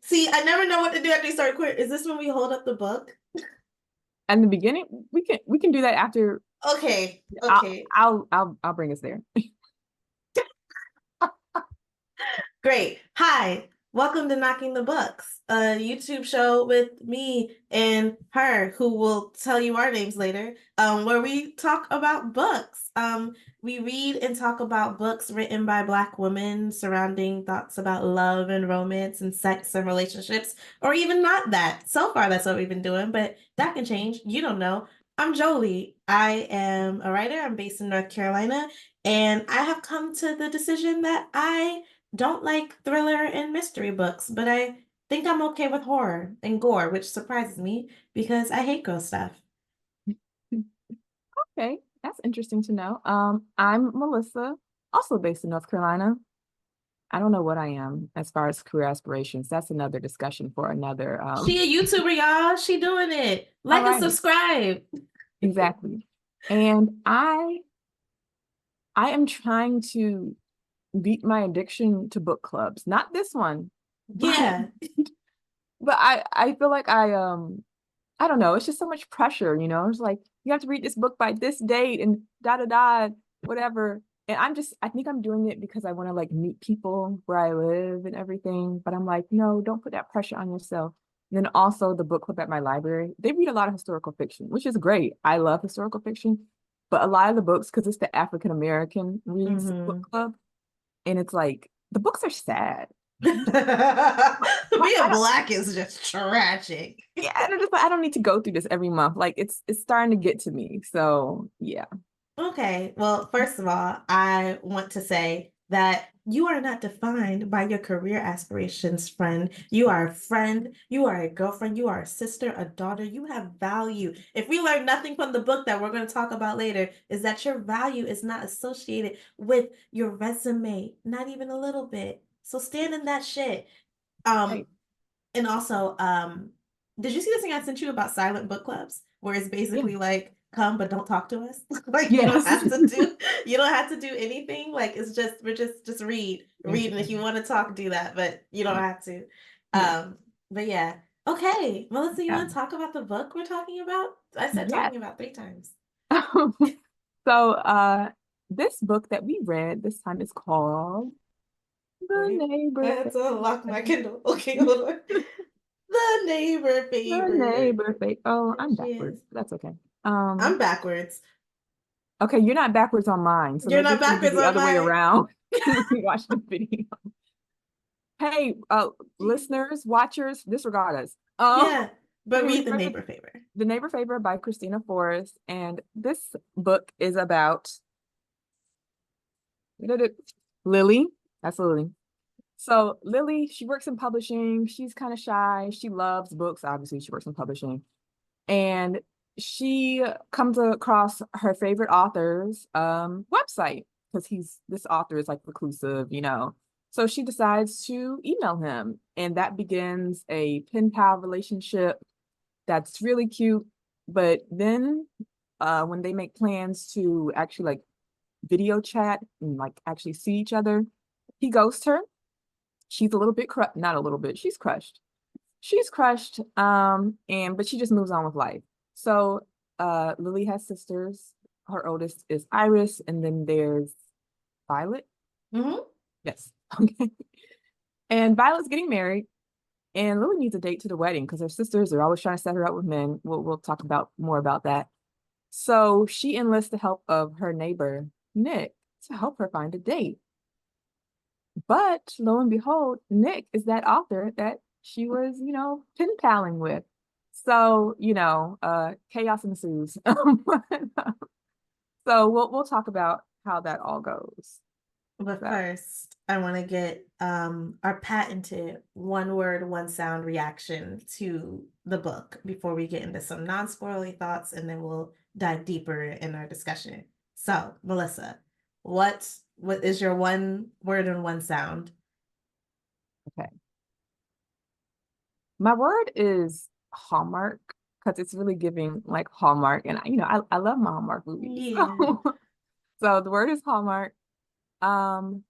See, I never know what to do after you start recording. Is this when we hold up the book? In the beginning, we can do that after. Okay, I'll okay. I'll bring us there. Great. Hi. Welcome to Knocking the Books, a YouTube show with me and her, who will tell you our names later, where we talk about books. We read and talk about books written by Black women surrounding thoughts about love and romance and sex and relationships, or even not that. So far, that's what we've been doing, but that can change. You don't know. I'm Jolie. I am a writer. I'm based in North Carolina, and I have come to the decision that I don't like thriller and mystery books, but I think I'm okay with horror and gore, which surprises me because I hate ghost stuff. Okay, that's interesting to know. I'm Melissa, also based in North Carolina. I don't know what I am as far as career aspirations. That's another discussion for another. She a YouTuber, y'all. She doing it. All Like and right, subscribe. exactly. And I am trying to beat my addiction to book clubs. Not this one, but Yeah. I feel like I don't know. It's just so much pressure, you know. It's like you have to read this book by this date and da da da, whatever. And I think I'm doing it because I want to like meet people where I live and everything. But I'm like, no, don't put that pressure on yourself. And then also the book club at my library, they read a lot of historical fiction, which is great. I love historical fiction, but a lot of the books, because it's the African American reads book Mm-hmm. club, and it's like the books are sad. Being Like I don't, black is just tragic. yeah, and I'm just like, I don't need to go through this every month. Like it's starting to get to me. So yeah. Okay, well, first of all, I want to say that you are not defined by your career aspirations, friend. You are a friend, you are a girlfriend, you are a sister, a daughter. You have value. If we learn nothing from the book that we're going to talk about later, is that your value is not associated with your resume, not even a little bit. So stand in that shit. Um, Right. and also, did you see this thing I sent you about silent book clubs? Where it's Yeah. basically like, come but don't talk to us. Like Yes. you don't have to do anything. Like it's just we're just read. Read and if you want to talk, do that, but you don't Yeah. have to. Yeah. But yeah. Okay. Melissa, you Yeah. want to talk about the book we're talking about? I said Yes. talking about 3 times. So this book that we read this time is called The Wait, I Neighbor had to unlock my Favorite. Kindle. Okay, hold on. The neighbor The favorite. Neighbor Favorite. Oh, There I'm she backwards. is. That's okay. I'm backwards. Okay, you're not backwards on mine, so You're maybe not it's gonna be backwards the on other way my. around when we watch the video. Hey, listeners, watchers, disregard us. Yeah, but We read the read neighbor favor. The Neighbor Favorite by Kristina Forest, and this book is about Lily. That's Lily. So Lily, she works in publishing. She's kind of shy. She loves books. Obviously, she works in publishing, and she comes across her favorite author's website because he's this author is like reclusive, you know. So she decides to email him, and that begins a pen pal relationship that's really cute. But then when they make plans to actually like video chat and like actually see each other, he ghosts her. She's a little bit not a little bit, she's crushed. She's crushed, and but she just moves on with life. So Lily has sisters. Her oldest is Iris, and then there's Violet. Hmm. Yes. Okay. And Violet's getting married, and Lily needs a date to the wedding because her sisters are always trying to set her up with men. We'll talk about more about that. So she enlists the help of her neighbor, Nick, to help her find a date. But lo and behold, Nick is that author that she was, you know, pen paling with. So, you know, chaos ensues. So we'll talk about how that all goes. But So first, I want to get our patented one word, one sound reaction to the book before we get into some non-spoilery thoughts, and then we'll dive deeper in our discussion. So, Melissa, what is your one word and one sound? okay. My word is Hallmark because it's really giving like Hallmark. And you know, I love my Hallmark movies. Yeah. So the word is Hallmark. Um,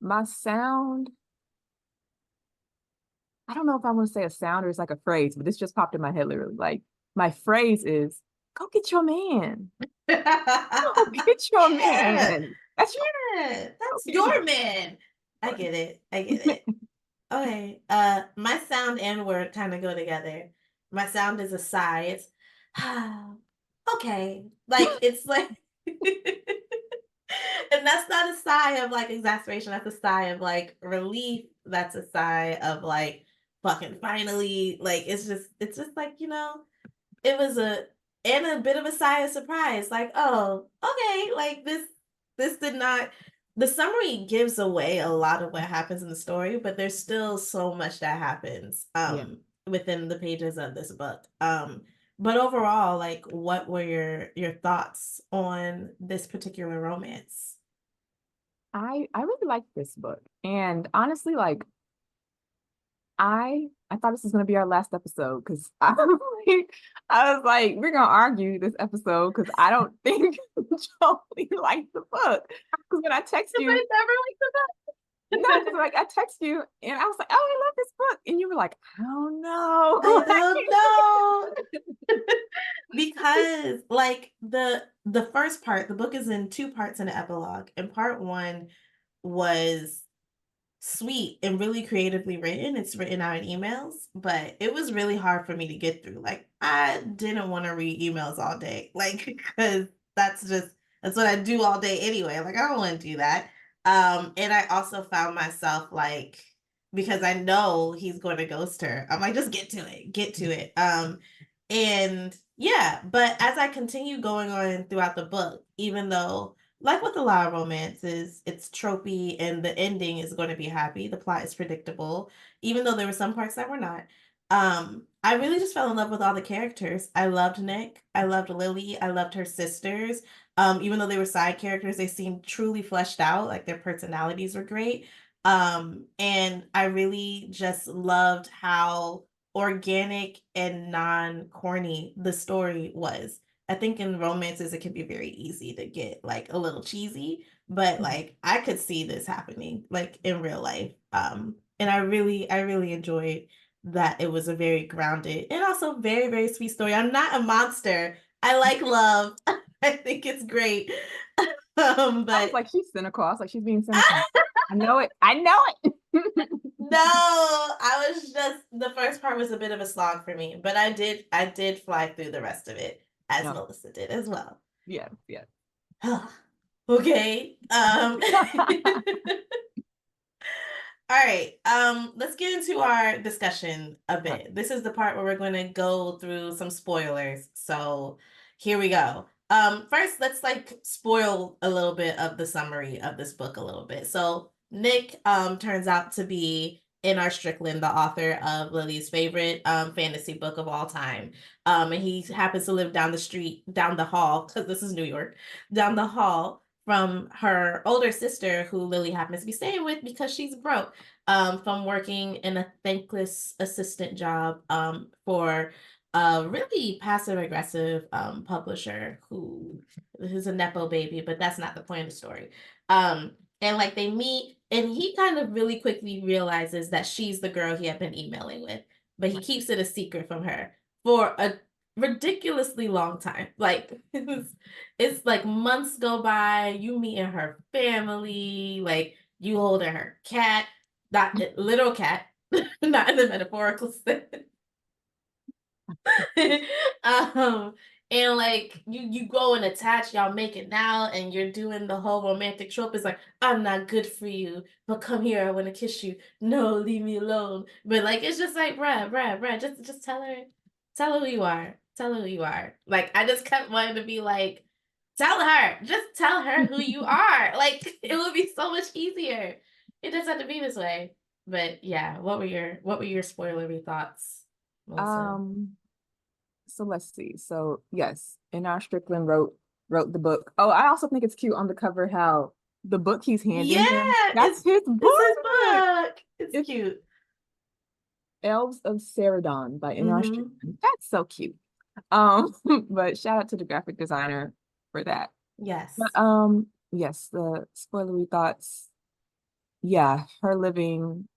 my sound, I don't know if I want to say a sound or it's like a phrase, but this just popped in my head literally. Like my phrase is, "Go get your man. Go get your man. That's Yeah, go that's get your him." man. I get it. I get it. Okay. My sound and word kind of go together. My sound is a sigh. It's okay. Like it's like and that's not a sigh of like exasperation. That's a sigh of like relief. That's a sigh of like fucking finally. Like it's just like, it was a bit of a sigh of surprise. Like, oh, okay, like this did not the summary gives away a lot of what happens in the story, but there's still so much that happens Yeah. within the pages of this book. But overall, like what were your thoughts on this particular romance? I really like this book. And honestly, like I thought this was gonna be our last episode because I was like, we're gonna argue this episode because I don't think Jolie liked the book. Because when I text Because I you, never liked no, the because book. like I text you and I was like, oh, I love this book. And you were like, I don't I know. don't know. Because like the first part, the book is in two parts in the epilogue, and part one was sweet and really creatively written. It's written out in emails, but it was really hard for me to get through. Like I didn't want to read emails all day, like because that's what I do all day anyway. Like I don't want to do that. And I also found myself like because I know he's going to ghost her. I'm like, just get to it, get to it. And yeah, but as I continue going on throughout the book, even though like with a lot of romances, it's tropey and the ending is going to be happy. The plot is predictable, even though there were some parts that were not. I really just fell in love with all the characters. I loved Nick. I loved Lily. I loved her sisters. Even though they were side characters, they seemed truly fleshed out. Like their personalities were great. And I really just loved how organic and non-corny the story was. I think in romances it can be very easy to get like a little cheesy, but like I could see this happening like in real life. And I really enjoyed that it was a very grounded and also very, very sweet story. I'm not a monster. I like love. I think it's great. I was But like, she's cynical. I was like, she's being cynical. I know it. I know it. no, I was just the first part was a bit of a slog for me, but I did fly through the rest of it as No. Melissa did as well. Yeah, yeah. Okay. All right. Let's get into our discussion a Okay. bit. This is the part where we're going to go through some spoilers. So, here we go. First, let's like spoil a little bit of the summary of this book a little bit. So, Nick turns out to be N.R. Strickland, the author of Lily's favorite fantasy book of all time. And he happens to live down the street, down the hall, because this is New York, down the hall from her older sister, who Lily happens to be staying with because she's broke, from working in a thankless assistant job for a really passive aggressive publisher who is a nepo baby, but that's not the point of the story. And like they meet, and he kind of really quickly realizes that she's the girl he had been emailing with, but he keeps it a secret from her for a ridiculously long time. Like it's like months go by, you meeting her family, like you holding her cat, not literal cat, not in the metaphorical sense. um, and like you go and attach, y'all make it now, and you're doing the whole romantic trope. It's like, I'm not good for you, but come here, I want to kiss you. No, leave me alone. But like it's just like, bruh, just tell her who you are. Tell her who you are. Like I just kept wanting to be like, just tell her who you are. Like it would be so much easier. It doesn't have to be this way. But yeah, what were your spoilery thoughts, Melissa? Um, so let's see. So yes, N.R. Strickland wrote the book. Oh, I also think it's cute on the cover how the book he's handing him, Yeah, that's his it's his book. book. It's It's cute. Elves of Ceradon by N.R. Mm-hmm. Strickland. That's so cute. But shout out to the graphic designer for that. But Yes. yes, the spoilery thoughts. Yeah, her living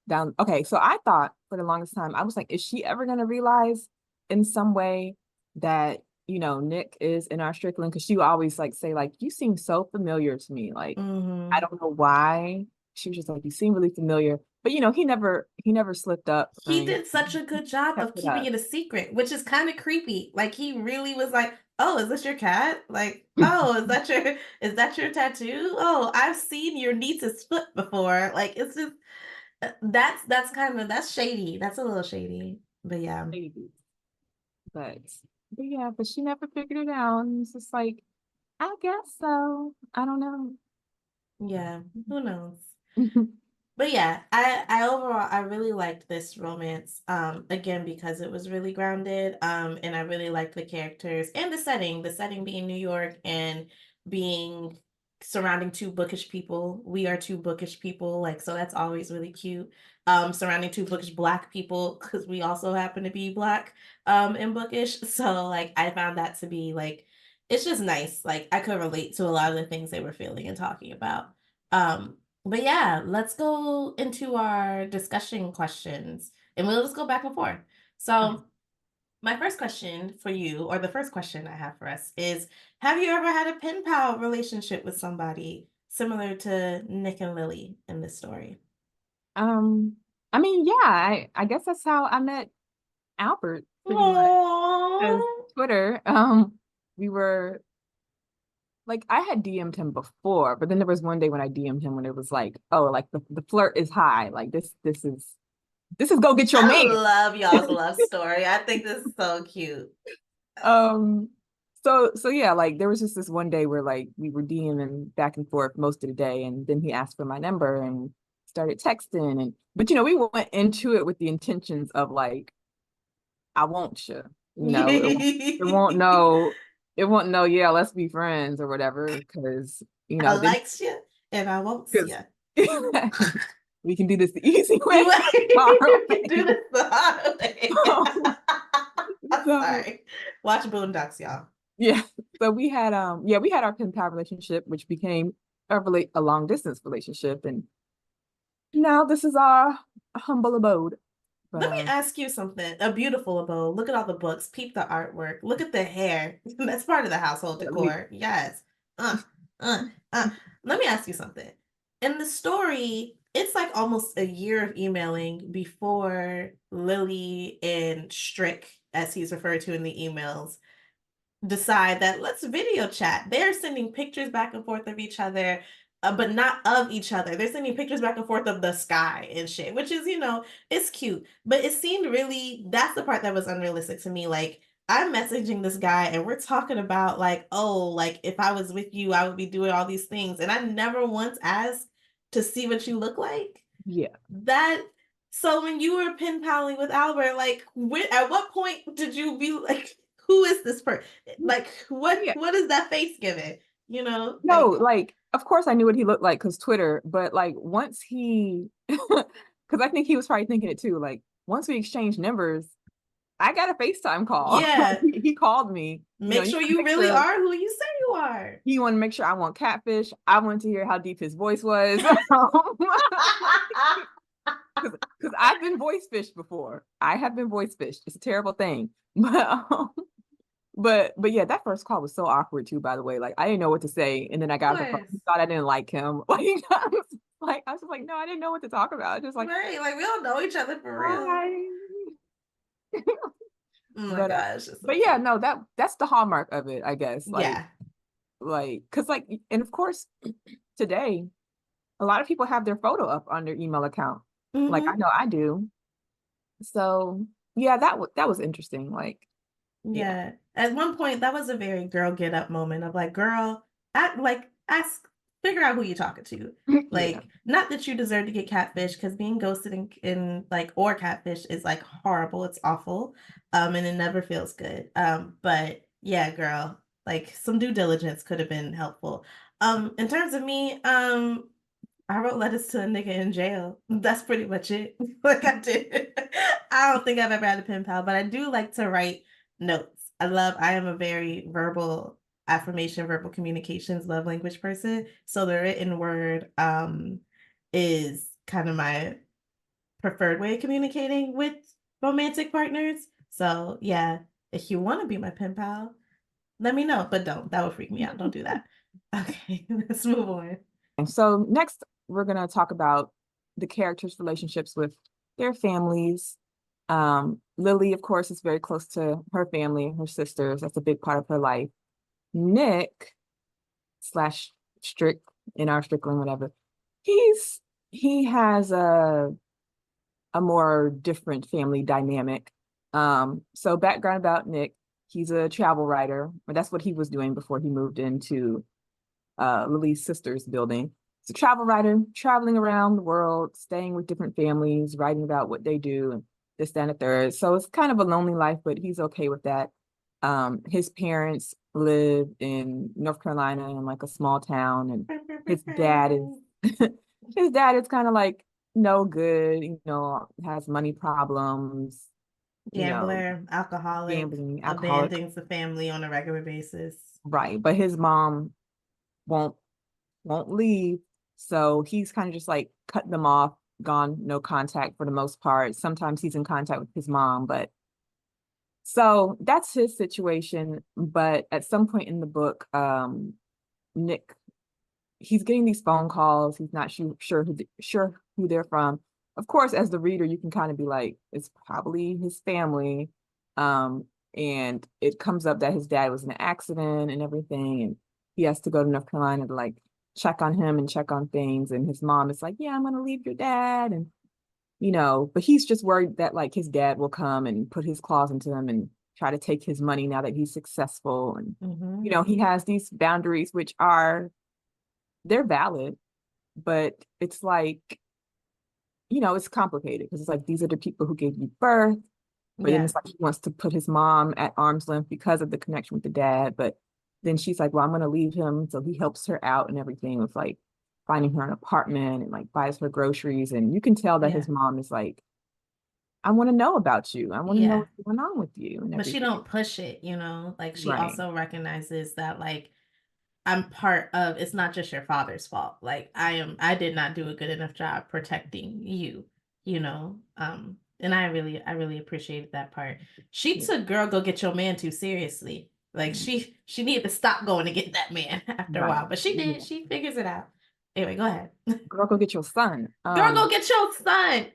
down. Okay, so I thought for the longest time, I was like, is she ever gonna realize in some way that, Nick is in our Strickland? Because she would always like say, like, you seem so familiar to me. Like, I Hmm. don't know why. She was just like, you seem really familiar. But he never slipped up or He anything. did such a good job of Kept it keeping up. it a secret, which is kind of creepy. Like he really was like, "Oh, is this your cat? Like, oh, is that your tattoo? Oh, I've seen your niece's foot before." Like it's just that's kind of that's shady. That's a little shady. But yeah. Maybe. But but yeah, but she never figured it out. And it's just like, I guess so. I don't know. Yeah, who knows? But yeah, I overall I really liked this romance. Again because it was really grounded. And I really liked the characters and the setting being New York and being surrounding two bookish people. We are two bookish people, like so that's always really cute. Surrounding two bookish black people because we also happen to be black and bookish. So like I found that to be like it's just nice. Like I could relate to a lot of the things they were feeling and talking about. But yeah, let's go into our discussion questions and we'll just go back and forth. So, my first question for you, or the first question I have for us, is have you ever had a pen pal relationship with somebody similar to Nick and Lily in this story? Um, I mean, yeah, I guess that's how I met Albert pretty much. Because Aww. Twitter, we were like I had DM'd him before, but then there was one day when I DM'd him when it was like, oh, like the flirt is high. Like this is go get your I man. love y'all's love story. I think this is so cute. Um, so yeah, like there was just this one day where like we were DMing back and forth most of the day, and then he asked for my number and started texting, and but we went into it with the intentions of like, I want you, it won't know, yeah, let's be friends or whatever, because I then likes you and I won't because you. we can do this the easy way, You far can do away. this the hard way. I'm So, sorry. Watch Boondocks, y'all. yeah. So we had our pen pal relationship, which became a long distance relationship, and now this is our humble abode. But Let me ask you something. A beautiful abode. Look at all the books. Peep the artwork. Look at the hair. That's part of the household let me decor. Yes. Uh, uh, uh. Let me ask you something. In the story, it's like almost a year of emailing before Lily and Strick, as he's referred to in the emails, decide that let's video chat. They're sending pictures back and forth of each other, but not of each other. They're sending pictures back and forth of the sky and shit, which is, it's cute. But it seemed really, that's the part that was unrealistic to me. Like, I'm messaging this guy and we're talking about, like, oh, like if I was with you, I would be doing all these things. And I never once asked to see what you look like. Yeah. That so when you were pen paling with Albert, like at what point did you be like, who is this person? Like what Yeah. what is that face giving? No, Like like of course I knew what he looked like because Twitter, but like once he because I think he was probably thinking it too. Like once we exchanged numbers, I got a FaceTime call. yeah, He called me. make He sure wanted to you make really sure are who you say you are. he wanted to make sure I want catfish. I wanted to hear how deep his voice was. Because I've been voice fished before. I have been voice fished. It's a terrible thing. But yeah, that first call was so awkward too, by the way. Like I didn't know what to say. And then I got off the phone, Of he thought I didn't like him. I was just like, no, I didn't know what to talk about. Just like, right, like we don't know each other for real. hi. Oh my But gosh, it's so but yeah, cute. no, that's the hallmark of it, I guess. Like Yeah. because like and of course today a lot of people have their photo up on their email account. Like I Mm-hmm. know I do. So yeah, that was interesting. Like, yeah. Yeah. At one point, that was a very girl get up moment of like, girl, ask, figure out who you're talking to. Yeah. Like, not that you deserve to get catfish, because being ghosted in like or catfish is like horrible. It's awful. And it never feels good. But yeah, girl, like some due diligence could have been helpful. In terms of me, I wrote letters to a nigga in jail. That's pretty much it. Like I did. I don't think I've ever had a pen pal, but I do like to write notes. I am a very verbal affirmation, verbal communications, love language person. So the written word is kind of my preferred way of communicating with romantic partners. So yeah, if you want to be my pen pal, let me know. But don't. That would freak me out. Don't do that. Okay, let's move on. And so next, we're going to talk about the characters' relationships with their families. Lily, of course, is very close to her family, her sisters. That's a big part of her life. Nick slash Strick in our Strickland, whatever. He has a more different family dynamic. So background about Nick, he's a travel writer, or that's what he was doing before he moved into Lily's sister's building. He's a travel writer, traveling around the world, staying with different families, writing about what they do and this, that, and the third. So it's kind of a lonely life, but he's okay with that. His parents live in North Carolina in like a small town, and his dad is his dad is kind of like no good, has money problems, you know, Gambler, alcoholic, gambling, alcoholic, abandons the family on a regular basis. right? But his mom won't won't leave. So he's kind of just like cut them off, gone, no contact for the most part. Sometimes he's in contact with his mom, but so that's his situation. But at some point in the book, Nick, he's getting these phone calls. He's not sure who they're from. Of course, as the reader, you can kind of be like, it's probably his family. And it comes up that his dad was in an accident and everything, and he has to go to North Carolina to like check on him and check on things. And his mom is like, yeah, I'm gonna leave your dad. And but he's just worried that like his dad will come and put his claws into him and try to take his money now that he's successful. And he has these boundaries which they're valid, but it's like, it's complicated because it's like these are the people who gave you birth, but then Yeah, it's like he wants to put his mom at arm's length because of the connection with the dad. But then she's like, well, I'm going to leave him. So he helps her out and everything with like finding her an apartment and like buys her groceries. And you can tell that yeah, his mom is like, I want to know about you. I want to know yeah. what's going on with you and But she everything. don't push it, like she Right. also recognizes that like I'm part of it's not just your father's fault. Like I did not do a good enough job protecting you, and I really appreciated that part. She Yeah. took girl go get your man too seriously. Like she needed to stop going to get that man after a Right. while, but she did. Yeah. She figures it out. Anyway, go ahead. Girl, go get your son. Girl, go get your son.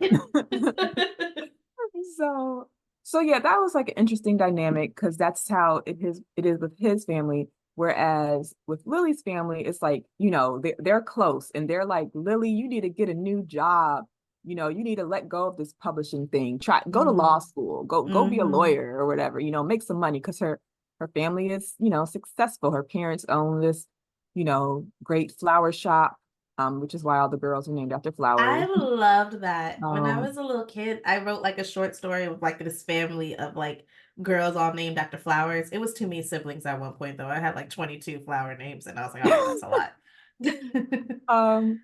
So, so yeah, that was like an interesting dynamic because that's how it is with his family. Whereas with Lily's family, it's like, they're close and they're like, Lily, you need to get a new job. You need to let go of this publishing thing. Go to law Mm-hmm. school, go be a Mm-hmm. lawyer or whatever, make some money because her family is, successful. Her parents own this, great flower shop, which is why all the girls are named after I flowers. loved that. When I Um, was a little kid, I wrote like a short story of like this family of like girls all named after flowers. It was too many siblings at one point though. I had like 22 flower names and I was like, all right, that's a lot. Um,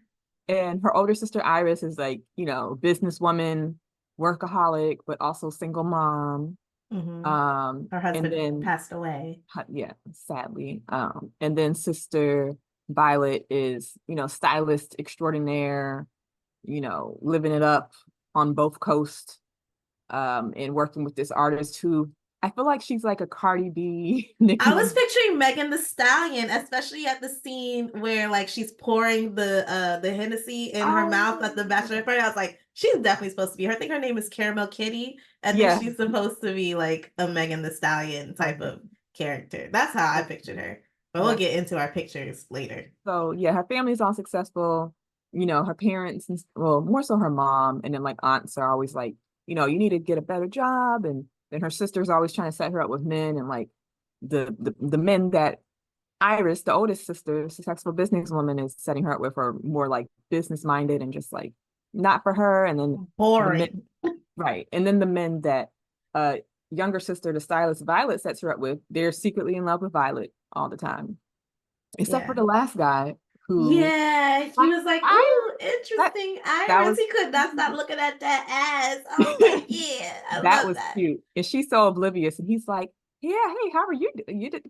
and her older sister Iris is like, businesswoman, workaholic, but also single mom. hmm Her And husband then passed away. yeah, sadly. And then sister Violet is, stylist extraordinaire, living it up on both coasts, and working with this artist who I feel like she's like a Cardi B, Nicki I was Minaj. picturing Megan the Stallion, especially at the scene where like she's pouring the Hennessy in her mouth at the Oh, bachelor party. I was like, she's definitely supposed to be her. I think her name is Caramel Kitty. I think yeah, she's supposed to be like a Megan the Stallion type of character. That's how I pictured her. But we'll yeah. get into our pictures later. So yeah, her family's all successful. Her parents, and well, more so her mom, and then like aunts are always like, you need to get a better job. And then her sister's always trying to set her up with men, and like the men that Iris, the oldest sister, successful businesswoman, is setting her up with are more like business minded and just like not for her. And then the men, Boring. right, and then the men that uh younger sister, the stylist Violet, sets her up with, they're secretly in love with Violet all the time, except for Yeah. the last guy who Yeah, he I, was like, I "Ooh, that interesting that Iris." was He could not stop looking at that ass. I was like, "Yeah, I that love was that." cute. And she's so oblivious. And he's like, yeah, hey, how are you?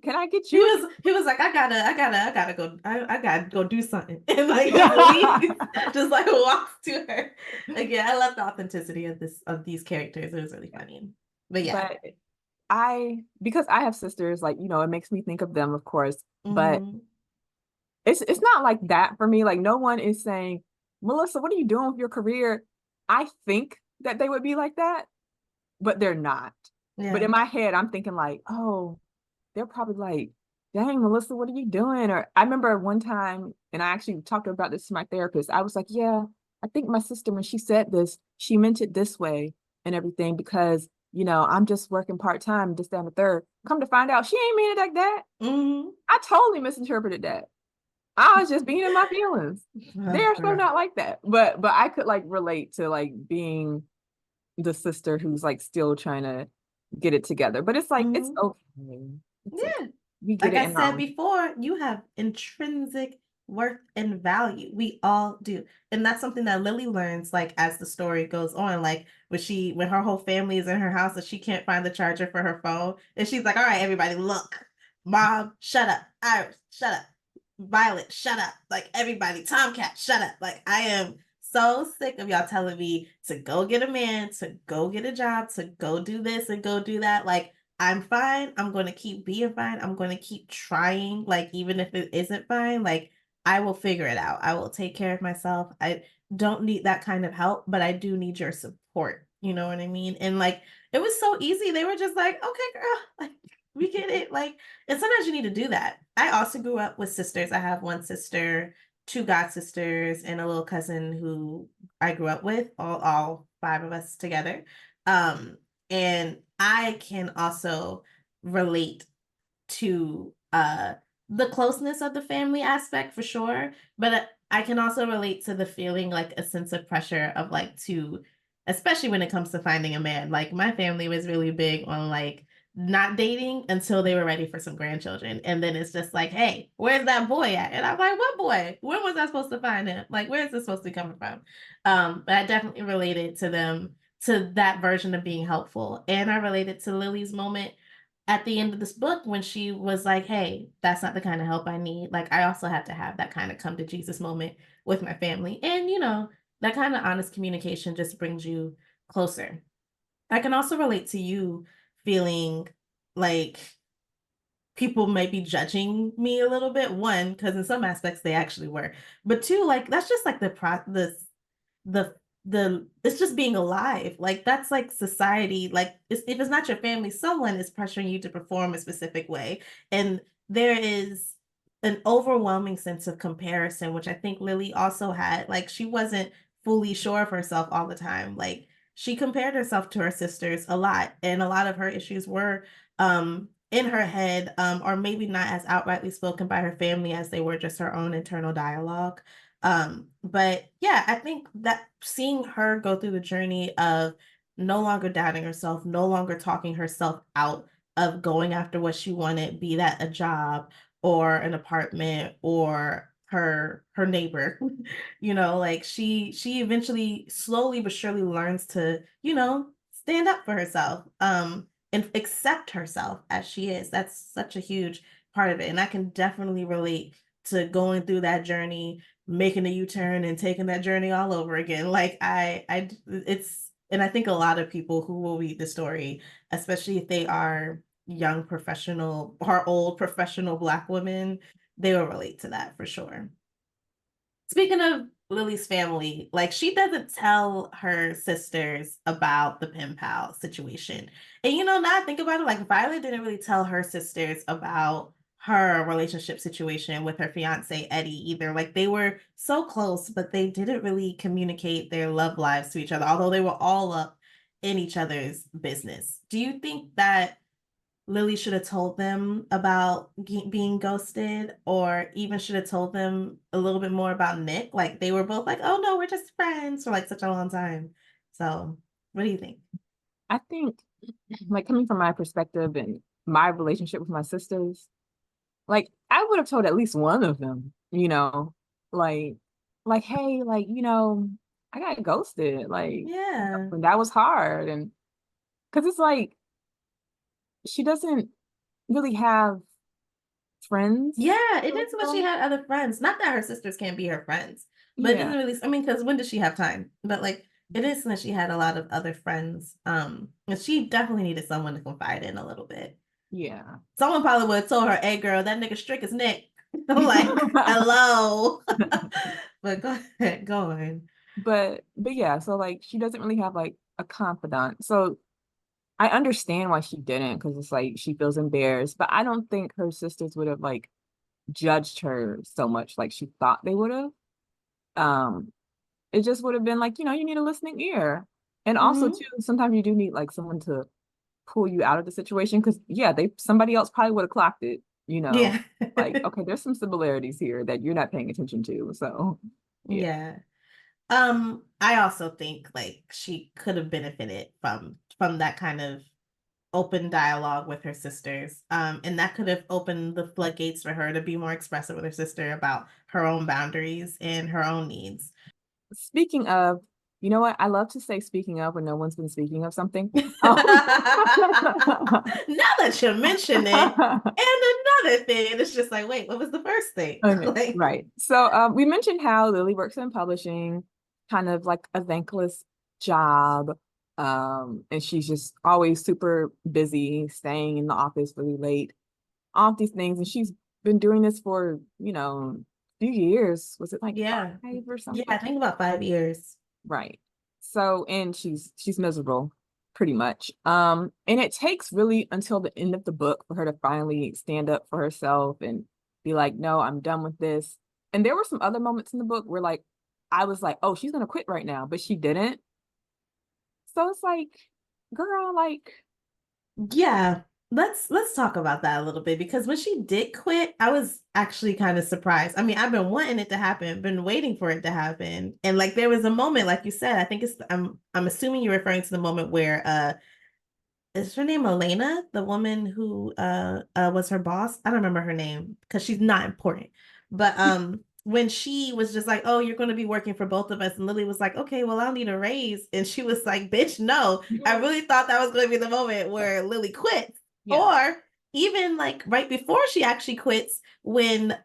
Can I get He you? was like, I gotta go, I gotta go do something, and like just leaves, just like walks to her. Again, I love the authenticity of these characters. It was really funny, but yeah. But because I have sisters, like, it makes me think of them, of course, but Hmm. it's not like that for me. Like, no one is saying, Melissa, what are you doing with your career? I think that they would be like that, but they're not. But Yeah. in my head, I'm thinking like, oh, they're probably like, dang, Melissa, what are you doing? Or I remember one time, and I actually talked about this to my therapist. I was like, yeah, I think my sister, when she said this, she meant it this way and everything because, I'm just working part-time, this, that, and the third. Come to find out, she ain't mean it like that. Hmm. I totally misinterpreted that. I was just being in my feelings. They're so Girl. not like that. But I could like relate to like being the sister who's like still trying to get it together. But it's like it's Hmm. okay. It's okay. Yeah. We get Like it I in our said own. before, you have intrinsic worth and value. We all do. And that's something that Lily learns like as the story goes on. Like when her whole family is in her house and she can't find the charger for her phone. And she's like, all right, everybody, look. Mom, shut up. Iris, shut up. Violet, shut up. Like everybody, Tomcat, shut up. Like I am so sick of y'all telling me to go get a man, to go get a job, to go do this and go do that. Like I'm fine. I'm going to keep being fine. I'm going to keep trying. Like, even if it isn't fine, like, I will figure it out. I will take care of myself. I don't need that kind of help, but I do need your support. You know what I mean? And like, it was so easy. They were just like, okay, girl, like, we get it. Like, and sometimes you need to do that. I also grew up with sisters. I have one sister, two god sisters, and a little cousin who I grew up with, all five of us together. Um, and I can also relate to the closeness of the family aspect for sure, but I can also relate to the feeling like a sense of pressure of like to especially when it comes to finding a man. Like my family was really big on like not dating until they were ready for some grandchildren. And then it's just like, hey, where's that boy at? And I'm like, what boy? When was I supposed to find him? Like, where is this supposed to be coming from? But I definitely related to them to that version of being helpful. And I related to Lily's moment at the end of this book when she was like, hey, that's not the kind of help I need. Like, I also had to have that kind of come to Jesus moment with my family. And, that kind of honest communication just brings you closer. I can also relate to you feeling like people might be judging me a little bit. One, because in some aspects they actually were. But two, like, that's just like the it's just being alive. Like that's like society. Like if it's not your family, someone is pressuring you to perform a specific way, and there is an overwhelming sense of comparison, which I think Lily also had. Like she wasn't fully sure of herself all the time. Like she compared herself to her sisters a lot, and a lot of her issues were in her head, or maybe not as outrightly spoken by her family as they were just her own internal dialogue. But yeah, I think that seeing her go through the journey of no longer doubting herself, no longer talking herself out of going after what she wanted, be that a job or an apartment or her neighbor, like she eventually slowly but surely learns to, stand up for herself, and accept herself as she is. That's such a huge part of it. And I can definitely relate to going through that journey, making a U-turn and taking that journey all over again. Like it's, and I think a lot of people who will read the story, especially if they are young professional or old professional Black women, they will relate to that for sure. Speaking of Lily's family, like she doesn't tell her sisters about the pen pal situation. And now I think about it, like Violet didn't really tell her sisters about her relationship situation with her fiance Eddie either. Like they were so close, but they didn't really communicate their love lives to each other, although they were all up in each other's business. Do you think that Lily should have told them about being ghosted, or even should have told them a little bit more about Nick? Like they were both like, "Oh no, we're just friends" for like such a long time. So, what do you think? I think, like, coming from my perspective and my relationship with my sisters, like, I would have told at least one of them, like, hey, like, I got ghosted. Like, Yeah. that was hard. And because it's like, she doesn't. really have friends. Yeah, it didn't seem like she had other friends. Not that her sisters can't be her friends, but it Yeah, didn't really, I mean, because when does she have time? But like, it is that she had a lot of other friends. And she definitely needed someone to confide in a little bit. yeah. Someone probably would have told her, hey girl, that nigga strick his neck. I'm like, hello. But go ahead, go on. But yeah, so like she doesn't really have like a confidant. So I understand why she didn't, because it's like she feels embarrassed, but I don't think her sisters would have like judged her so much like she thought they would have. Um, it just would have been like, you need a listening ear. And also Mm-hmm. too, sometimes you do need like someone to pull you out of the situation, because yeah, somebody else probably would have clocked it, Yeah. like, okay, there's some similarities here that you're not paying attention to. So yeah. Yeah. I also think like she could have benefited from that kind of open dialogue with her sisters. And that could have opened the floodgates for her to be more expressive with her sister about her own boundaries and her own needs. Speaking of, you know what? I love to say speaking of when no one's been speaking of something. Now that you mention it, and another thing, it's just like, wait, what was the first thing? Okay, Like, right. So we mentioned how Lily works in publishing, kind of like a thankless job. And she's just always super busy, staying in the office really late, all these things. And she's been doing this for, a few years. Was it like yeah. 5 or Yeah, something? I think about 5 years. Right. So, and she's miserable pretty much. And it takes really until the end of the book for her to finally stand up for herself and be like, no, I'm done with this. And there were some other moments in the book where like I was like, oh, she's gonna quit right now, but she didn't. So it's like, girl, like, Yeah, let's talk about that a little bit because when she did quit, I was actually kind of surprised. I mean, I've been wanting it to happen, been waiting for it to happen. And like there was a moment, like you said, I think I'm assuming you're referring to the moment where is her name Elena, the woman who was her boss? I don't remember her name because she's not important. But when she was just like, "Oh, you're going to be working for both of us," and Lily was like, "Okay, well, I'll need a raise," and she was like, "Bitch, no." I really thought that was going to be the moment where Lily quits, yeah. or even like right before she actually quits, when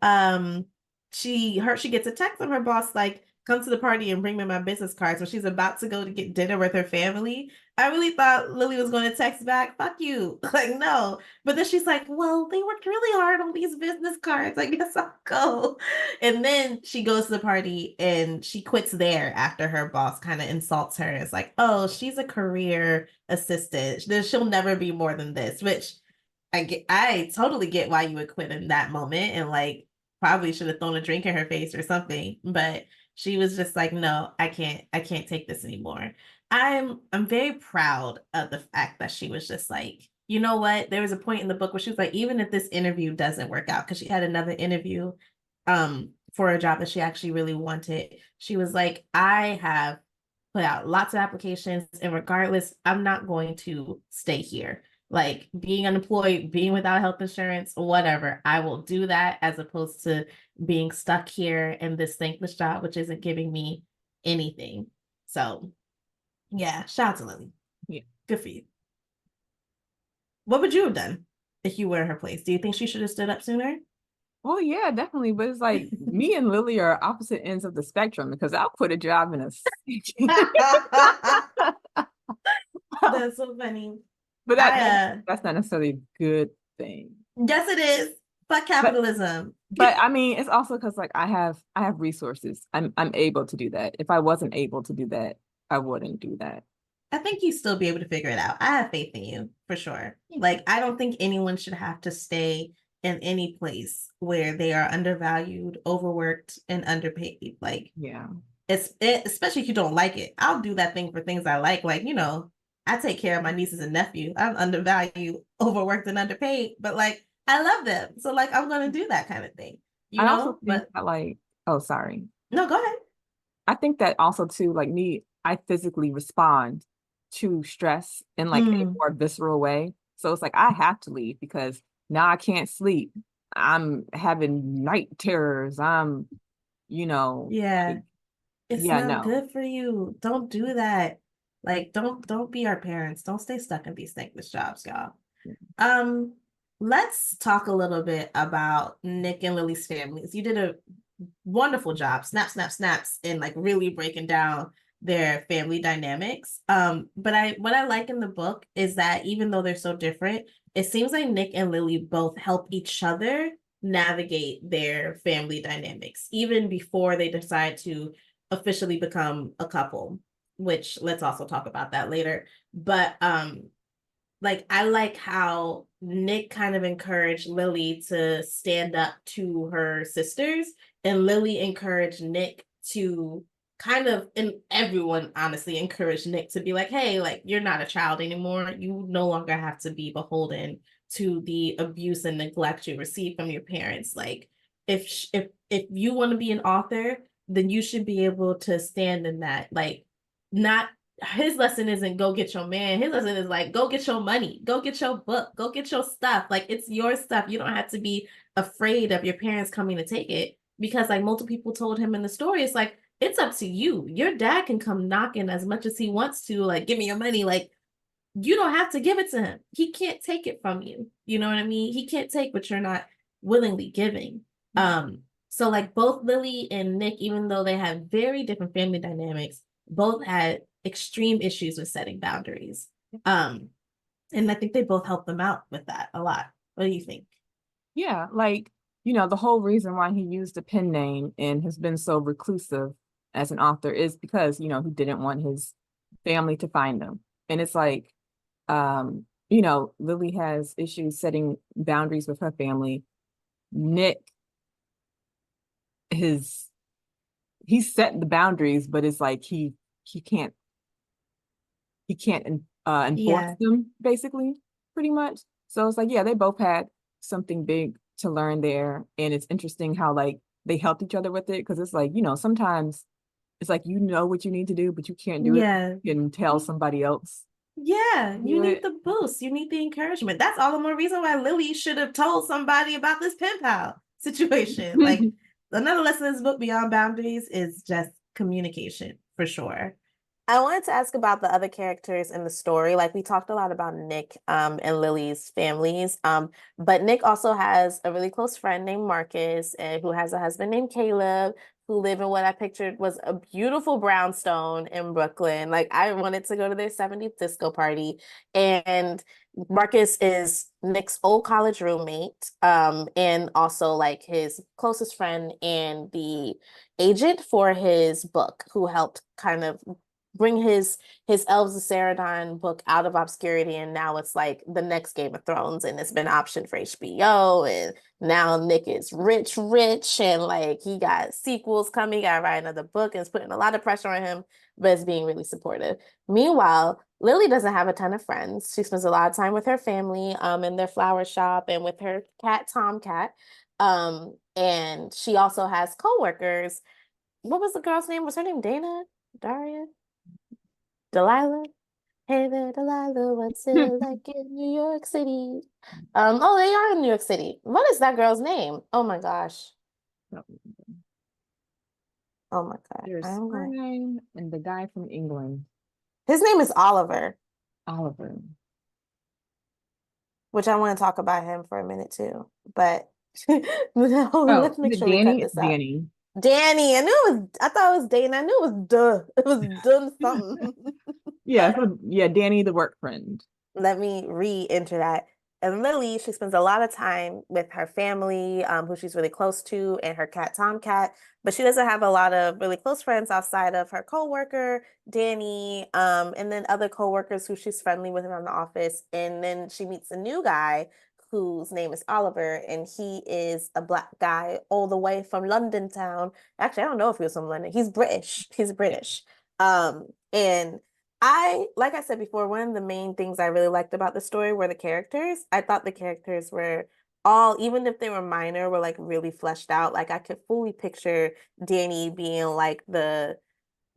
she gets a text from her boss like, "Come to the party and bring me my business cards." So she's about to go to get dinner with her family. I really thought Lily was going to text back, "Fuck you." Like, no. But then she's like, "Well, they worked really hard on these business cards. I guess I'll go." And then she goes to the party and she quits there after her boss kind of insults her. It's like, "Oh, she's a career assistant. She'll never be more than this," which I totally get why you would quit in that moment and like probably should have thrown a drink in her face or something. But she was just like, "No, I can't take this anymore." I'm very proud of the fact that she was just like, you know what? There was a point in the book where she was like, even if this interview doesn't work out, because she had another interview for a job that she actually really wanted. She was like, I have put out lots of applications, and regardless, I'm not going to stay here. Like being unemployed, being without health insurance, whatever, I will do that as opposed to being stuck here in this thankless job, which isn't giving me anything. So yeah, shout out to Lily. Yeah. Good for you. What would you have done if you were in her place? Do you think she should have stood up sooner? Well, yeah, definitely. But it's like me and Lily are opposite ends of the spectrum, because I'll quit a job in a second. That's so funny. But that, I that that's not necessarily a good thing. Yes it is. Fuck But capitalism. but I mean, it's also because like I have resources. I'm able to do that. If I wasn't able to do that, I wouldn't do that. I think you still be able to figure it out. I have faith in you for sure. Thank you. Like I don't think anyone should have to stay in any place where they are undervalued, overworked, and underpaid. Like Yeah. especially if you don't like it. I'll do that thing for things I like, I take care of my nieces and nephew. I'm undervalued, overworked, and underpaid, but like I love them. So like I'm gonna do that kind of thing, I also think But that like, oh, sorry. no, go ahead. I think that also too, like me, I physically respond to stress in like a Mm, more visceral way. So it's like I have to leave because now I can't sleep. I'm having night terrors. yeah. Like, It's yeah, not no. good for you. Don't do that. Like don't be our parents. Don't stay stuck in these thankless jobs, y'all. Um let's talk a little bit about Nick and Lily's families. You did a wonderful job, snaps, in like really breaking down their family dynamics. But I what I like in the book is that even though they're so different, it seems like Nick and Lily both help each other navigate their family dynamics, even before they decide to officially become a couple, which let's also talk about that later. But like I like how Nick kind of encouraged Lily to stand up to her sisters, and Lily encouraged Nick to kind of, and everyone honestly encouraged Nick to be like, hey, like you're not a child anymore. You no longer have to be beholden to the abuse and neglect you receive from your parents. Like if you want to be an author, then you should be able to stand in that. Like not his lesson isn't go get your man. His lesson is like go get your money, go get your book, go get your stuff. Like it's your stuff. You don't have to be afraid of your parents coming to take it because like multiple people told him in the story, it's like it's up to you. Your dad can come knocking as much as he wants to, like give me your money. Like you don't have to give it to him. He can't take it from you. You know what I mean? He can't take what you're not willingly giving. So like both Lily and Nick, even though they have very different family dynamics, both had extreme issues with setting boundaries. And I think they both helped them out with that a lot. What do you think? Yeah, like, the whole reason why he used a pen name and has been so reclusive as an author is because, he didn't want his family to find him. And it's like, Lily has issues setting boundaries with her family. Nick, his he's set the boundaries, but it's like he can't enforce Yeah. them basically, pretty much. So it's like, yeah, they both had something big to learn there, and it's interesting how like they helped each other with it because it's like sometimes it's like what you need to do, but you can't do it. Yeah. You can tell somebody else Yeah, to you do need it. the boost. You need the encouragement. That's all the more reason why Lily should have told somebody about this pen pal situation. Like another lesson in this book, Beyond Boundaries, is just communication for sure. I wanted to ask about the other characters in the story. Like we talked a lot about Nick and Lily's families. But Nick also has a really close friend named Marcus, who has a husband named Caleb, who live in what I pictured was a beautiful brownstone in Brooklyn. Like I wanted to go to their 70th disco party. And Marcus is Nick's old college roommate, and also like his closest friend and the agent for his book, who helped kind of bring his Elves of Ceradon book out of obscurity, and now it's like the next Game of Thrones, and it's been optioned for HBO, and now Nick is rich, and like he got sequels coming, he got to write another book, and it's putting a lot of pressure on him, but it's being really supportive. Meanwhile, Lily doesn't have a ton of friends. She spends a lot of time with her family, in their flower shop and with her cat Tomcat. And she also has coworkers. What was the girl's name? Was her name Dana? Daria? Delilah? Hey there, Delilah, what's it like in New York City? Oh, they are in New York City. What is that girl's name? Oh my gosh. Oh my God. There's I'm her going. name and the guy from England, His name is Oliver, Oliver. which I want to talk about him for a minute too. But no, Oh, let's is make it sure we cut Danny? this It's out. Danny. Danny, I thought it was Dana. I knew it was duh. It was done something. Yeah, so yeah, Danny the work friend. Let me re-enter that. And Lily, she spends a lot of time with her family, who she's really close to, and her cat Tomcat. But she doesn't have a lot of really close friends outside of her coworker, Danny, and then other coworkers who she's friendly with around the office. And then she meets a new guy whose name is Oliver, and he is a black guy all the way from London town. Actually, I don't know if he was from London. He's British. He's British. And like I said before, one of the main things I really liked about the story were the characters. I thought the characters were all, even if they were minor, were like really fleshed out. Like I could fully picture Danny being like the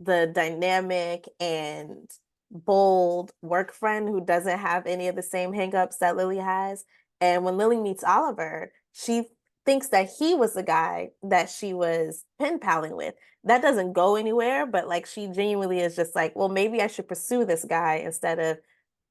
dynamic and bold work friend who doesn't have any of the same hangups that Lily has. And when Lily meets Oliver, she thinks that he was the guy that she was pen paling with. That doesn't go anywhere, but like she genuinely is just like, well, maybe I should pursue this guy instead of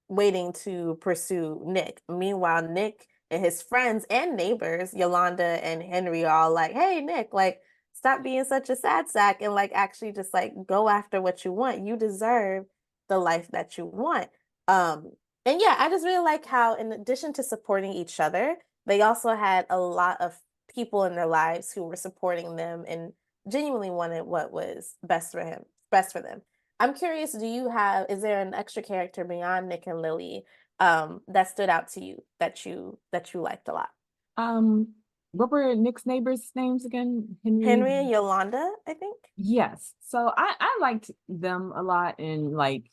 waiting to pursue Nick. Meanwhile, Nick and his friends and neighbors, Yolanda and Henry, are all like, "Hey, Nick, like, stop being such a sad sack and like actually just like go after what you want. You deserve the life that you want." Um, and yeah, I just really like how, in addition to supporting each other, they also had a lot of people in their lives who were supporting them and genuinely wanted what was best for them. I'm curious, is there an extra character beyond Nick and Lily that stood out to you that you liked a lot? Um, what were Nick's neighbors' names again? Henry. Henry and Yolanda, I think. Yes. So I liked them a lot in like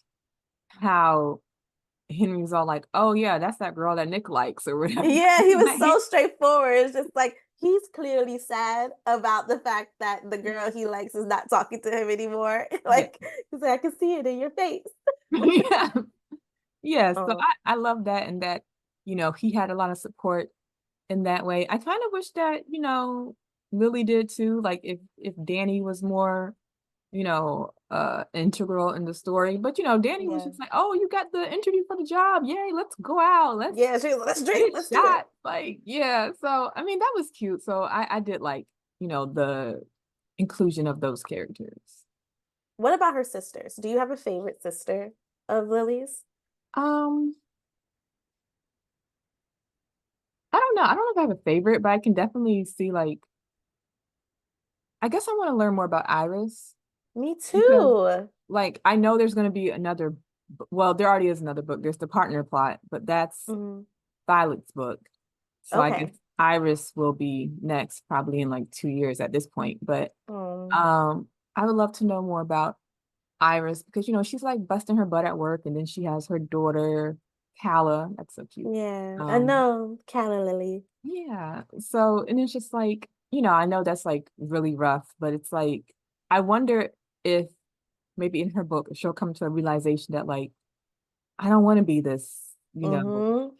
how Henry's all like, oh yeah, that's that girl that Nick likes or whatever. Yeah, he was Like, so straightforward. It's just like he's clearly sad about the fact that the girl he likes is not talking to him anymore. yeah. Like he's like, I can see it in your face. Yeah. Yeah. So Oh, I love that and that, he had a lot of support in that way. I kind of wish that, Lily did too. Like if Danny was more, integral in the story. But Danny was yeah. just like, oh, you got the interview for the job. Yay, let's go out. Let's Yeah, she was like, let's drink, get let's do it. shot. Like, yeah. So I mean that was cute. So I did like, the inclusion of those characters. What about her sisters? Do you have a favorite sister of Lily's? Um, I don't know. I don't know if I have a favorite, but I can definitely see like I guess I want to learn more about Iris Me because too. like I know there's going to be another well, there already is another book. There's the partner plot, but that's Mhm. Violet's book. So I guess Okay. Iris will be next, probably in like 2 years at this point. But Um, um, I would love to know more about Iris because she's like busting her butt at work, and then she has her daughter, Calla. That's so cute. yeah, I Um, know, Calla Lily. yeah. So and it's just like, I know that's like really rough, but it's like I wonder if maybe in her book she'll come to a realization that like I don't want to be this, Mm-hmm.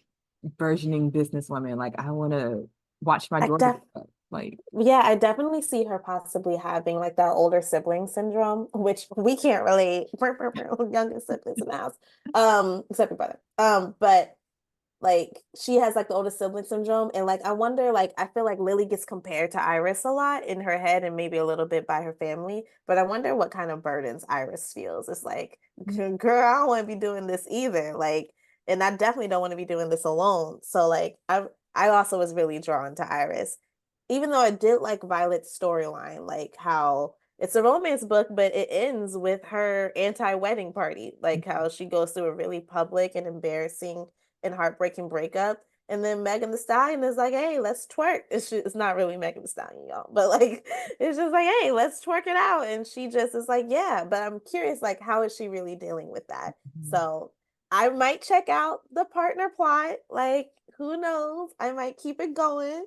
burgeoning businesswoman. Like I want to watch my I daughter def grow up. Like, Yeah, I definitely see her possibly having like that older sibling syndrome, which we can't relate. Younger siblings in the house. Except your brother. But like she has like the older sibling syndrome, and like I wonder, like I feel like Lily gets compared to Iris a lot in her head and maybe a little bit by her family, but I wonder what kind of burdens Iris feels. It's like, girl, I don't want to be doing this either. Like, and I definitely don't want to be doing this alone. So like I also was really drawn to Iris, even though I did like Violet's storyline, like how it's a romance book, but it ends with her anti-wedding party, like how she goes through a really public and embarrassing and heartbreaking breakup. And then Megan the Stallion is like, hey, let's twerk. It's not really Megan the Stallion, y'all, but like it's just like, hey, let's twerk it out. And she just is like, yeah. But I'm curious, like, how is she really dealing with that? So I might check out the partner plot. Like, who knows? I might keep it going.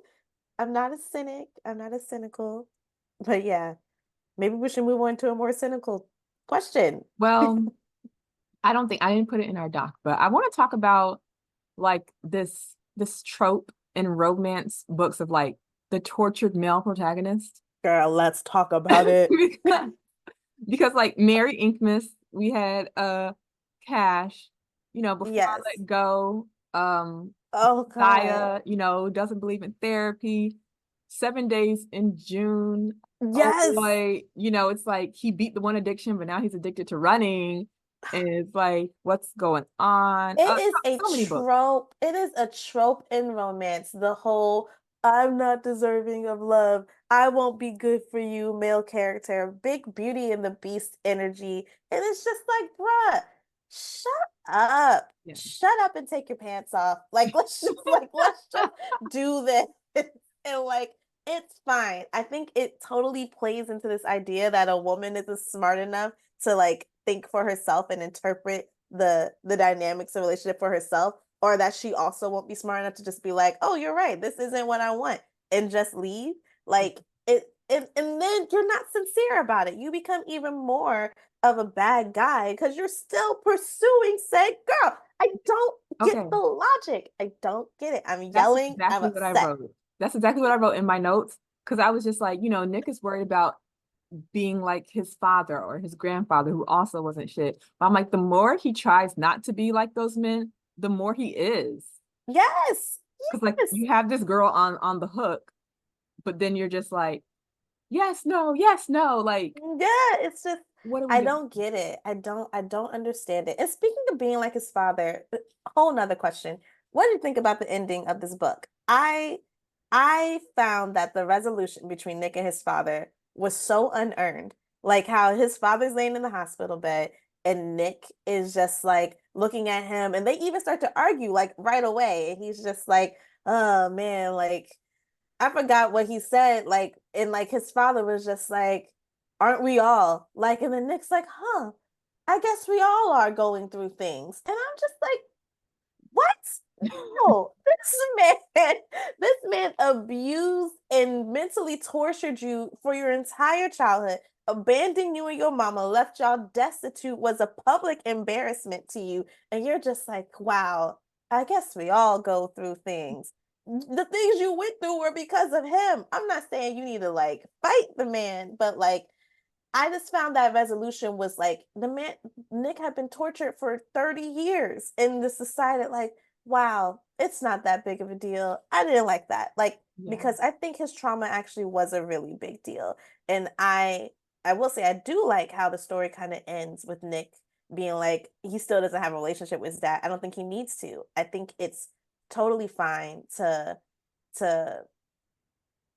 I'm not a cynic. I'm not a cynical. But yeah, maybe we should move on to a more cynical question. well, I don't think I didn't put it in our doc, but I want to talk about like this trope in romance books of like the tortured male protagonist. Girl, let's talk about it. because, because like Mary Inkmas, we had Cash, before I Yes. let go, Oh God. Gaia, doesn't believe in therapy. 7 days in June. Oh Yes. boy, it's like he beat the one addiction, but now he's addicted to running. And it's like, what's going on? It is a So many books. trope. It is a trope in romance. The whole I'm not deserving of love. I won't be good for you male character. Big Beauty and the Beast energy. And it's just like, bruh, shut up. Yeah. Shut up and take your pants off. Like let's just do this. And like it's fine. I think it totally plays into this idea that a woman isn't smart enough to like think for herself and interpret the dynamics of relationship for herself, or that she also won't be smart enough to just be like, oh, you're right, this isn't what I want, and just leave. Like and then you're not sincere about it. You become even more of a bad guy because you're still pursuing said girl. I don't get Okay. the logic. I don't get it. I'm That's yelling. I'm exactly what I upset. wrote. That's exactly what I wrote in my notes. Because I was just like, Nick is worried about being like his father or his grandfather, who also wasn't shit. But I'm like, the more he tries not to be like those men, the more he is. Yes. Because like Yes. you have this girl on the hook, but then you're just like, yes, no. Like, Yeah, it's just what are we I doing? don't get it. I don't understand it. And speaking of being like his father, a whole nother question. What do you think about the ending of this book? I found that the resolution between Nick and his father was so unearned. Like how his father's laying in the hospital bed and Nick is just like looking at him and they even start to argue like right away. And he's just like, oh man, like I forgot what he said, like, and like his father was just like, aren't we all? Like, and then Nick's like, huh, I guess we all are going through things. And I'm just like, what? No, this man abused and mentally tortured you for your entire childhood, abandoned you and your mama, left y'all destitute, was a public embarrassment to you. And you're just like, wow, I guess we all go through things. The things you went through were because of him. I'm not saying you need to like fight the man, but like I just found that resolution was like the man Nick had been tortured for 30 years and just decided like, wow, it's not that big of a deal. I didn't like that. Like Yeah. because I think his trauma actually was a really big deal. And I will say I do like how the story kind of ends with Nick being like he still doesn't have a relationship with his dad. I don't think he needs to. I think it's totally fine to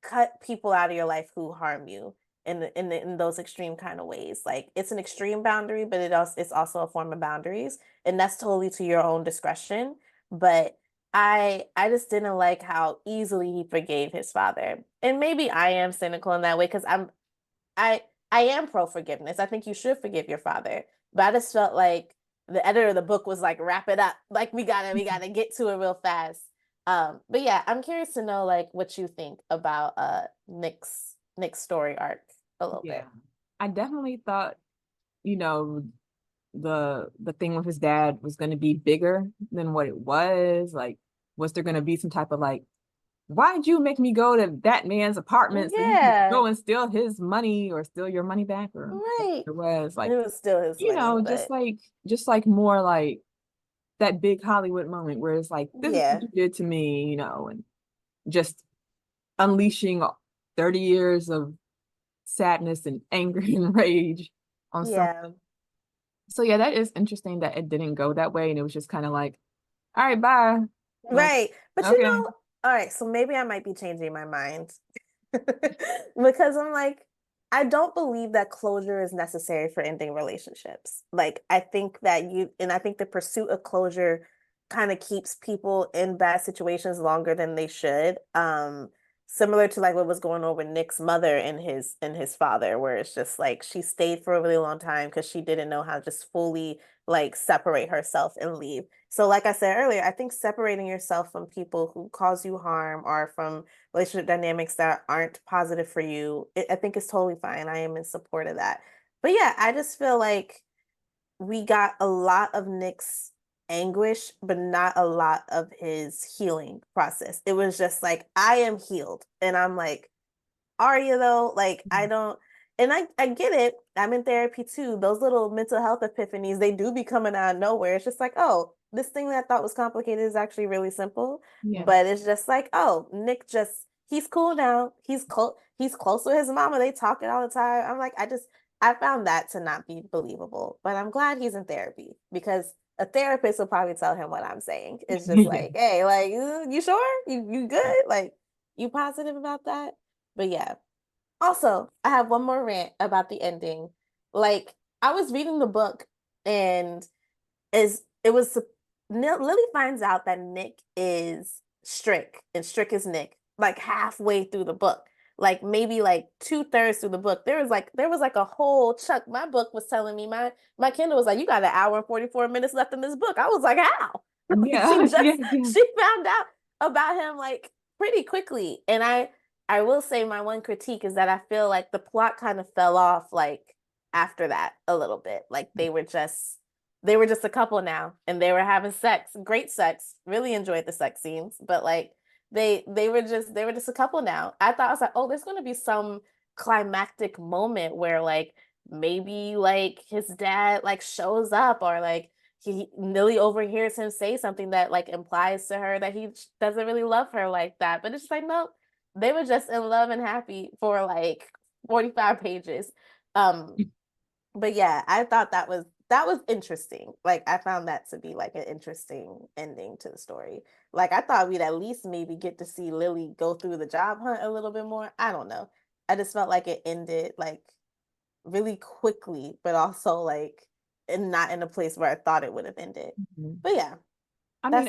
cut people out of your life who harm you in those extreme kind of ways. Like it's an extreme boundary, but it's also a form of boundaries, and that's totally to your own discretion. But I just didn't like how easily he forgave his father, and maybe I am cynical in that way because I I am pro forgiveness. I think you should forgive your father, but I just felt like the editor of the book was like, wrap it up, like we gotta get to it real fast. But yeah, I'm curious to know like what you think about Nick's story arc a little Yeah. bit. I definitely thought, you know, the thing with his dad was going to be bigger than what it was. Like, was there going to be some type of like, why'd you make me go to that man's apartment so you could Yeah, go and steal his money or steal your money back or right. it was It like, was still his you money, know, but just like more like that big Hollywood moment where it's like, this is what yeah, you did to me, you know, and just unleashing 30 years of sadness and anger and rage on some. yeah. So yeah, that is interesting that it didn't go that way and it was just kind of like, all right, bye. Like, Right. But you okay. know, all right, so maybe I might be changing my mind because I'm like, I don't believe that closure is necessary for ending relationships. Like, I think that and I think the pursuit of closure kind of keeps people in bad situations longer than they should. Similar to like what was going on with Nick's mother and his father, where it's just like she stayed for a really long time because she didn't know how to just fully like separate herself and leave. So, like I said earlier, I think separating yourself from people who cause you harm or from relationship dynamics that aren't positive for you, I think is totally fine. I am in support of that. But yeah, I just feel like we got a lot of Nick's anguish, but not a lot of his healing process. It was just like, I am healed. And I'm like, are you though? Like I don't and I get it. I'm in therapy too. Those little mental health epiphanies, they do be coming out of nowhere. It's just like, oh, this thing that I thought was complicated is actually really simple. Yeah. But it's just like, oh, Nick just he's cool now. He's close with his mama. They talk it all the time. I'm like, I found that to not be believable. But I'm glad he's in therapy because a therapist will probably tell him what I'm saying. It's just Yeah. like, hey, like, you sure? You good? Like, you positive about that? But yeah. Also, I have one more rant about the ending. Like, I was reading the book and is it was Lily finds out that Nick is Strick and Strick is Nick like halfway through the book. Like maybe like 2/3 through the book. There was like a whole chunk. My book was telling me my Kindle was like, you got an hour and 44 minutes left in this book. I was like, how? Like Yeah. Yeah. Yeah. she found out about him like pretty quickly. And I will say my one critique is that I feel like the plot kind of fell off like after that a little bit. Like they were just a couple now and they were having sex, great sex, really enjoyed the sex scenes, but like they were just a couple now. I thought I was like, oh, there's gonna be some climactic moment where like maybe like his dad like shows up or like Lily overhears him say something that like implies to her that he doesn't really love her like that. But it's just like, no, they were just in love and happy for like 45 pages. But yeah, I thought that was interesting. Like I found that to be like an interesting ending to the story. Like I thought we'd at least maybe get to see Lily go through the job hunt a little bit more. I don't know. I just felt like it ended like really quickly, but also like and not in a place where I thought it would have ended. But yeah, I mean, I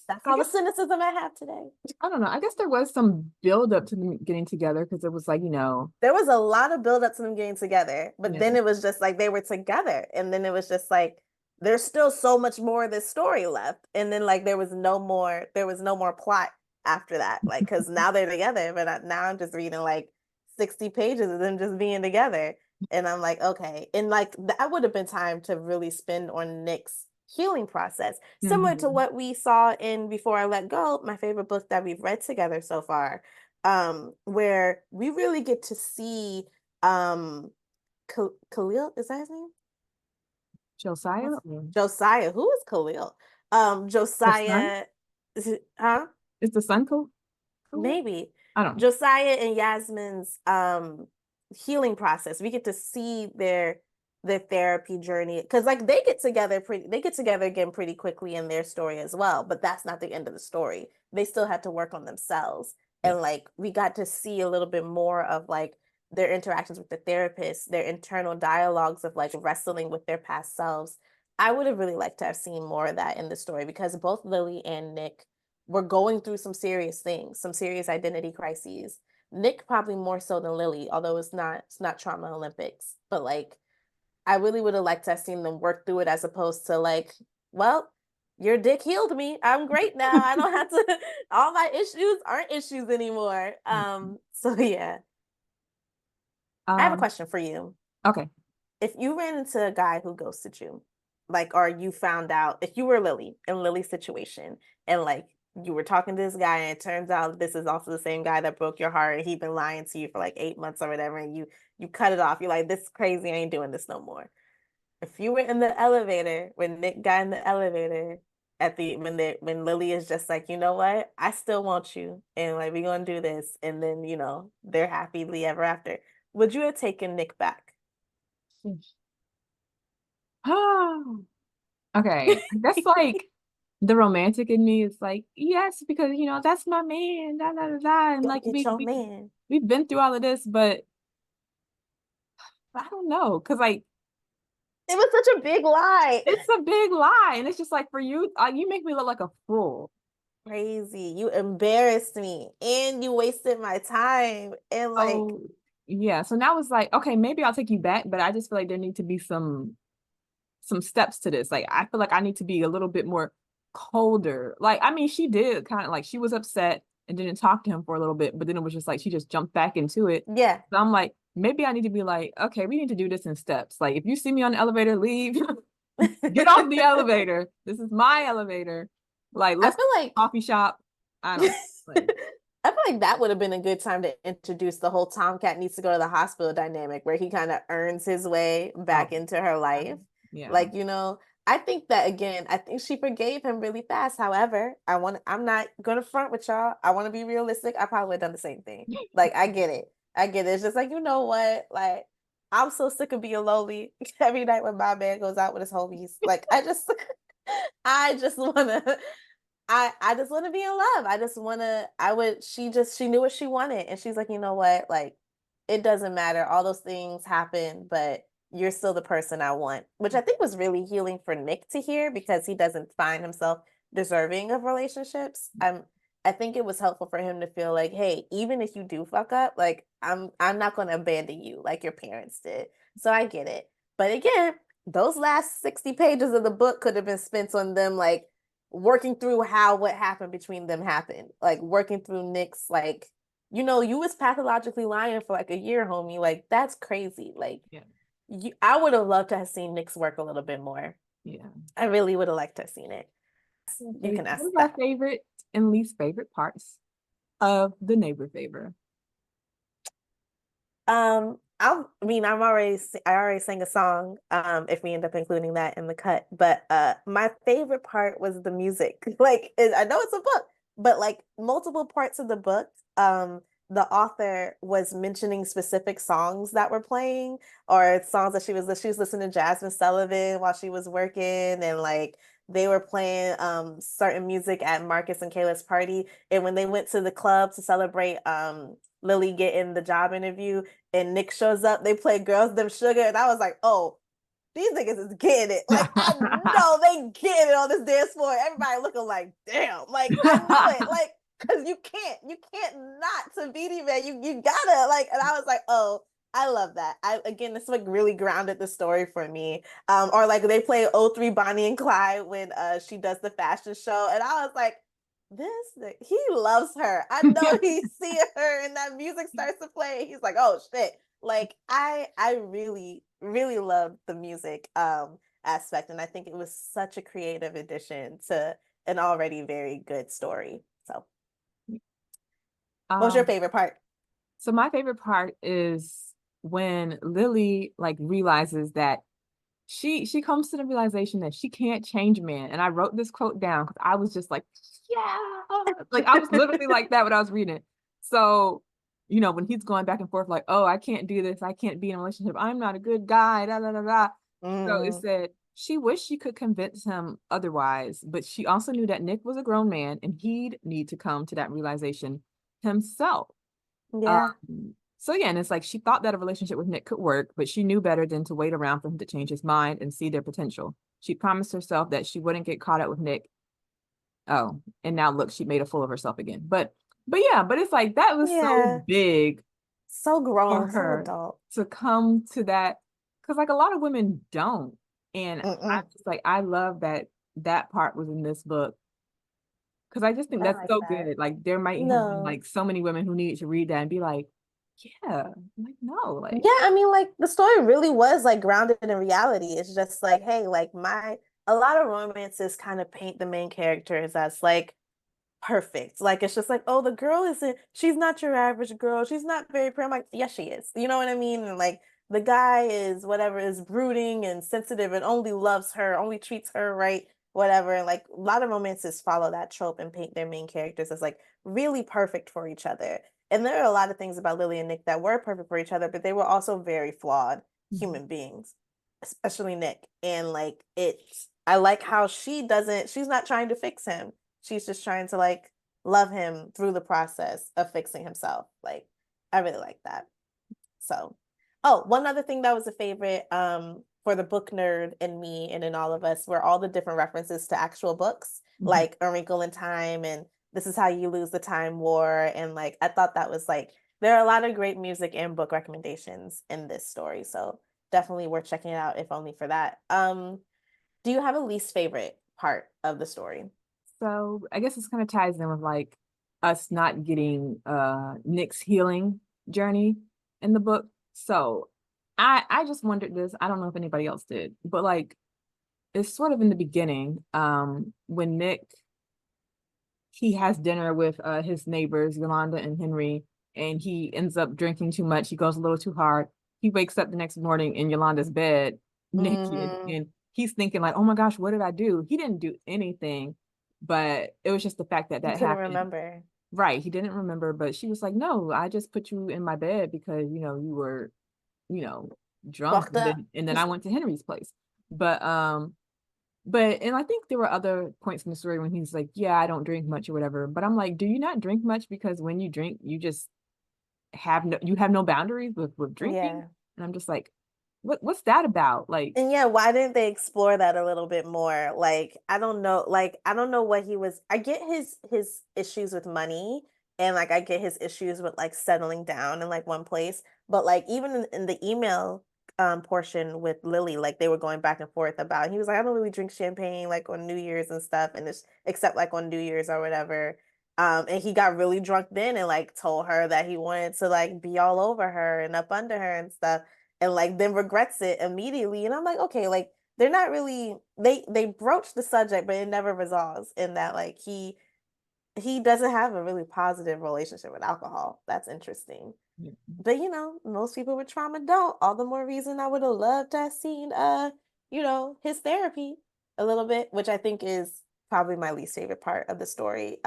that's all the guess cynicism I have today. I don't know. I guess there was some build up to them getting together because it was like, there was a lot of build up to them getting together, but then yeah. it was just like they were together, and then it was just like there's still so much more of this story left, and then like there was no more plot after that, like because now they're together, but now I'm just reading like 60 pages of them just being together, and I'm like, okay, and like that would have been time to really spend on Nick's healing process, similar to what we saw in Before I Let Go, my favorite book that we've read together so far, where we really get to see Khalil, is that his name? Josiah? Josiah. Who is Khalil? Josiah, is it, huh? Is the son cool? Maybe. I don't know. Josiah and Yasmin's healing process. We get to see their therapy journey, because like they get together again pretty quickly in their story as well, but that's not the end of the story. They still had to work on themselves. Yeah. And like we got to see a little bit more of like their interactions with the therapist, their internal dialogues of like wrestling with their past selves. I would have really liked to have seen more of that in the story, because both Lily and Nick were going through some serious things, some serious identity crises. Nick probably more so than Lily, although it's not trauma Olympics. But like I really would have liked to have seen them work through it, as opposed to like, well, your dick healed me. I'm great now. I don't have to all my issues aren't issues anymore. So yeah. I have a question for you. Okay. If you ran into a guy who ghosted you, like, or you found out, if you were Lily in Lily's situation, and like you were talking to this guy, and it turns out this is also the same guy that broke your heart, and he'd been lying to you for like 8 months or whatever, and you cut it off. You're like, this is crazy. I ain't doing this no more. If you were in the elevator when Nick got in the elevator at the when Lily is just like, you know what, I still want you, and like we're gonna do this, and then they're happily ever after. Would you have taken Nick back? Oh, okay. That's like the romantic in me is like, yes, because that's my man, da da da da. And Go like get your man. we've been through all of this, but I don't know, because like it was such a big lie. it's a big lie, and it's just like, for you, you make me look like a fool. Crazy. You embarrassed me, and you wasted my time, and like, Oh, yeah. So now it's like, okay, maybe I'll take you back, but I just feel like there need to be some steps to this. Like I feel like I need to be a little bit more colder. Like, I mean, she did kind of like, she was upset and didn't talk to him for a little bit, but then it was just like she just jumped back into it. yeah. So I'm like, maybe I need to be like, okay, we need to do this in steps. Like if you see me on the elevator, leave. Get off the elevator. This is my elevator. Like, let's I feel like coffee shop. I don't know. Like, I feel like that would have been a good time to introduce the whole Tomcat needs to go to the hospital dynamic, where he kind of earns his way back into her life. yeah. Like, I think that again, I think she forgave him really fast. However, I'm not gonna front with y'all. I want to be realistic. I probably would have done the same thing. Like, I get it. It's just like, you know what? Like, I'm so sick of being lonely every night when my man goes out with his homies. Like, I just wanna I just want to be in love. I just want to, she knew what she wanted. And she's like, you know what? Like, it doesn't matter. All those things happen, but you're still the person I want, which I think was really healing for Nick to hear, because he doesn't find himself deserving of relationships. I think it was helpful for him to feel like, hey, even if you do fuck up, like I'm not going to abandon you like your parents did. So I get it. But again, those last 60 pages of the book could have been spent on them, like, working through what happened between them happened, like working through Nick's, like, you was pathologically lying for like a year, homie. Like, that's crazy. Like, yeah. I would have loved to have seen Nick's work a little bit more. Yeah. I really would have liked to have seen it. Okay. You can ask what are that. our favorite and least favorite parts of the neighbor favor? I mean, I already sang a song, if we end up including that in the cut. But my favorite part was the music. I know it's a book, but like multiple parts of the book, the author was mentioning specific songs that were playing, or songs that she was listening to Jasmine Sullivan while she was working, and like they were playing certain music at Marcus and Kayla's party. And when they went to the club to celebrate Lily getting the job interview, and Nick shows up, they play Girls Them Sugar, and I was like, oh, these niggas is getting it. Like, I know they getting it on this dance floor. Everybody looking like, damn. Like, I know it. Like, because you can't not to Beanie Man. You gotta, like, and I was like, oh, I love that. Again, this like really grounded the story for me. Or like they play '03 Bonnie and Clyde when she does the fashion show, and I was like, he loves her. I know he's seeing her, and that music starts to play. He's like, oh shit. Like I really, really loved the music aspect, and I think it was such a creative addition to an already very good story. So what was your favorite part? So my favorite part is when Lily like realizes that she comes to the realization that she can't change a man. And I wrote this quote down because I was just like, yeah, like I was literally like that when I was reading it. So, you know, when he's going back and forth, like, oh, I can't do this, I can't be in a relationship, I'm not a good guy, da da da da. So it said she wished she could convince him otherwise, but she also knew that Nick was a grown man and he'd need to come to that realization himself. Yeah. So yeah, and it's like she thought that a relationship with Nick could work, but she knew better than to wait around for him to change his mind and see their potential. She promised herself that she wouldn't get caught up with Nick. Oh, and now look, she made a fool of herself again. But yeah, but it's like that was so Yeah. big So for grown, so her adult. to come to that, because like a lot of women don't. And I'm Mm-mm. just like, I love that that part was in this book because I just think I that's like so that. good. Like there might have been No. like so many women who needed to read that and be like, yeah, like no, like Yeah, I mean, like the story really was like grounded in reality. It's just like, hey, like a lot of romances kind of paint the main characters as like perfect. Like it's just like, oh, the girl isn't, she's not your average girl. She's not very pretty. I'm like, yes, she is. You know what I mean? And like the guy is whatever, is brooding and sensitive and only loves her, only treats her right, whatever. And like a lot of romances follow that trope and paint their main characters as like really perfect for each other. And there are a lot of things about Lily and Nick that were perfect for each other, but they were also very flawed human beings, especially Nick. And like I like how she's not trying to fix him. She's just trying to like love him through the process of fixing himself. Like I really like that. So, oh, one other thing that was a favorite for the book nerd in me and in all of us were all the different references to actual books, like A Wrinkle in Time and This Is How You Lose the Time War. And like I thought that was like there are a lot of great music and book recommendations in this story. So definitely worth checking it out if only for that. Do you have a least favorite part of the story? so I guess this kind of ties in with like us not getting Nick's healing journey in the book. So I just wondered this. I don't know if anybody else did, but like it's sort of in the beginning, when Nick he has dinner with his neighbors, Yolanda and Henry, and he ends up drinking too much. He goes a little too hard. He wakes up the next morning in Yolanda's bed, naked, Mm-hmm. and he's thinking like, "Oh my gosh, what did I do?" He didn't do anything, but it was just the fact that You that couldn't happened. remember. Right? He didn't remember, but she was like, "No, I just put you in my bed because you were, you know, drunk, Fucked up. and then I went to Henry's place." But and I think there were other points in the story when he's like, yeah, I don't drink much or whatever. But I'm like, do you not drink much because when you drink, you just have no boundaries with drinking? Yeah. And I'm just like, what's that about? Like, And yeah, why didn't they explore that a little bit more? Like I don't know what he was. I get his issues with money, and like I get his issues with like settling down in like one place, but like even in the email portion with Lily, like they were going back and forth about, he was like, I don't really drink champagne like on New Year's and stuff, and it's except like on New Year's or whatever. And he got really drunk then and like told her that he wanted to like be all over her and up under her and stuff, and like then regrets it immediately. And I'm like, okay, like they're not really, they broach the subject, but it never resolves in that like he doesn't have a really positive relationship with alcohol. That's interesting. Yeah. But most people with trauma don't. All the more reason I would have loved to have seen his therapy a little bit, which I think is probably my least favorite part of the story.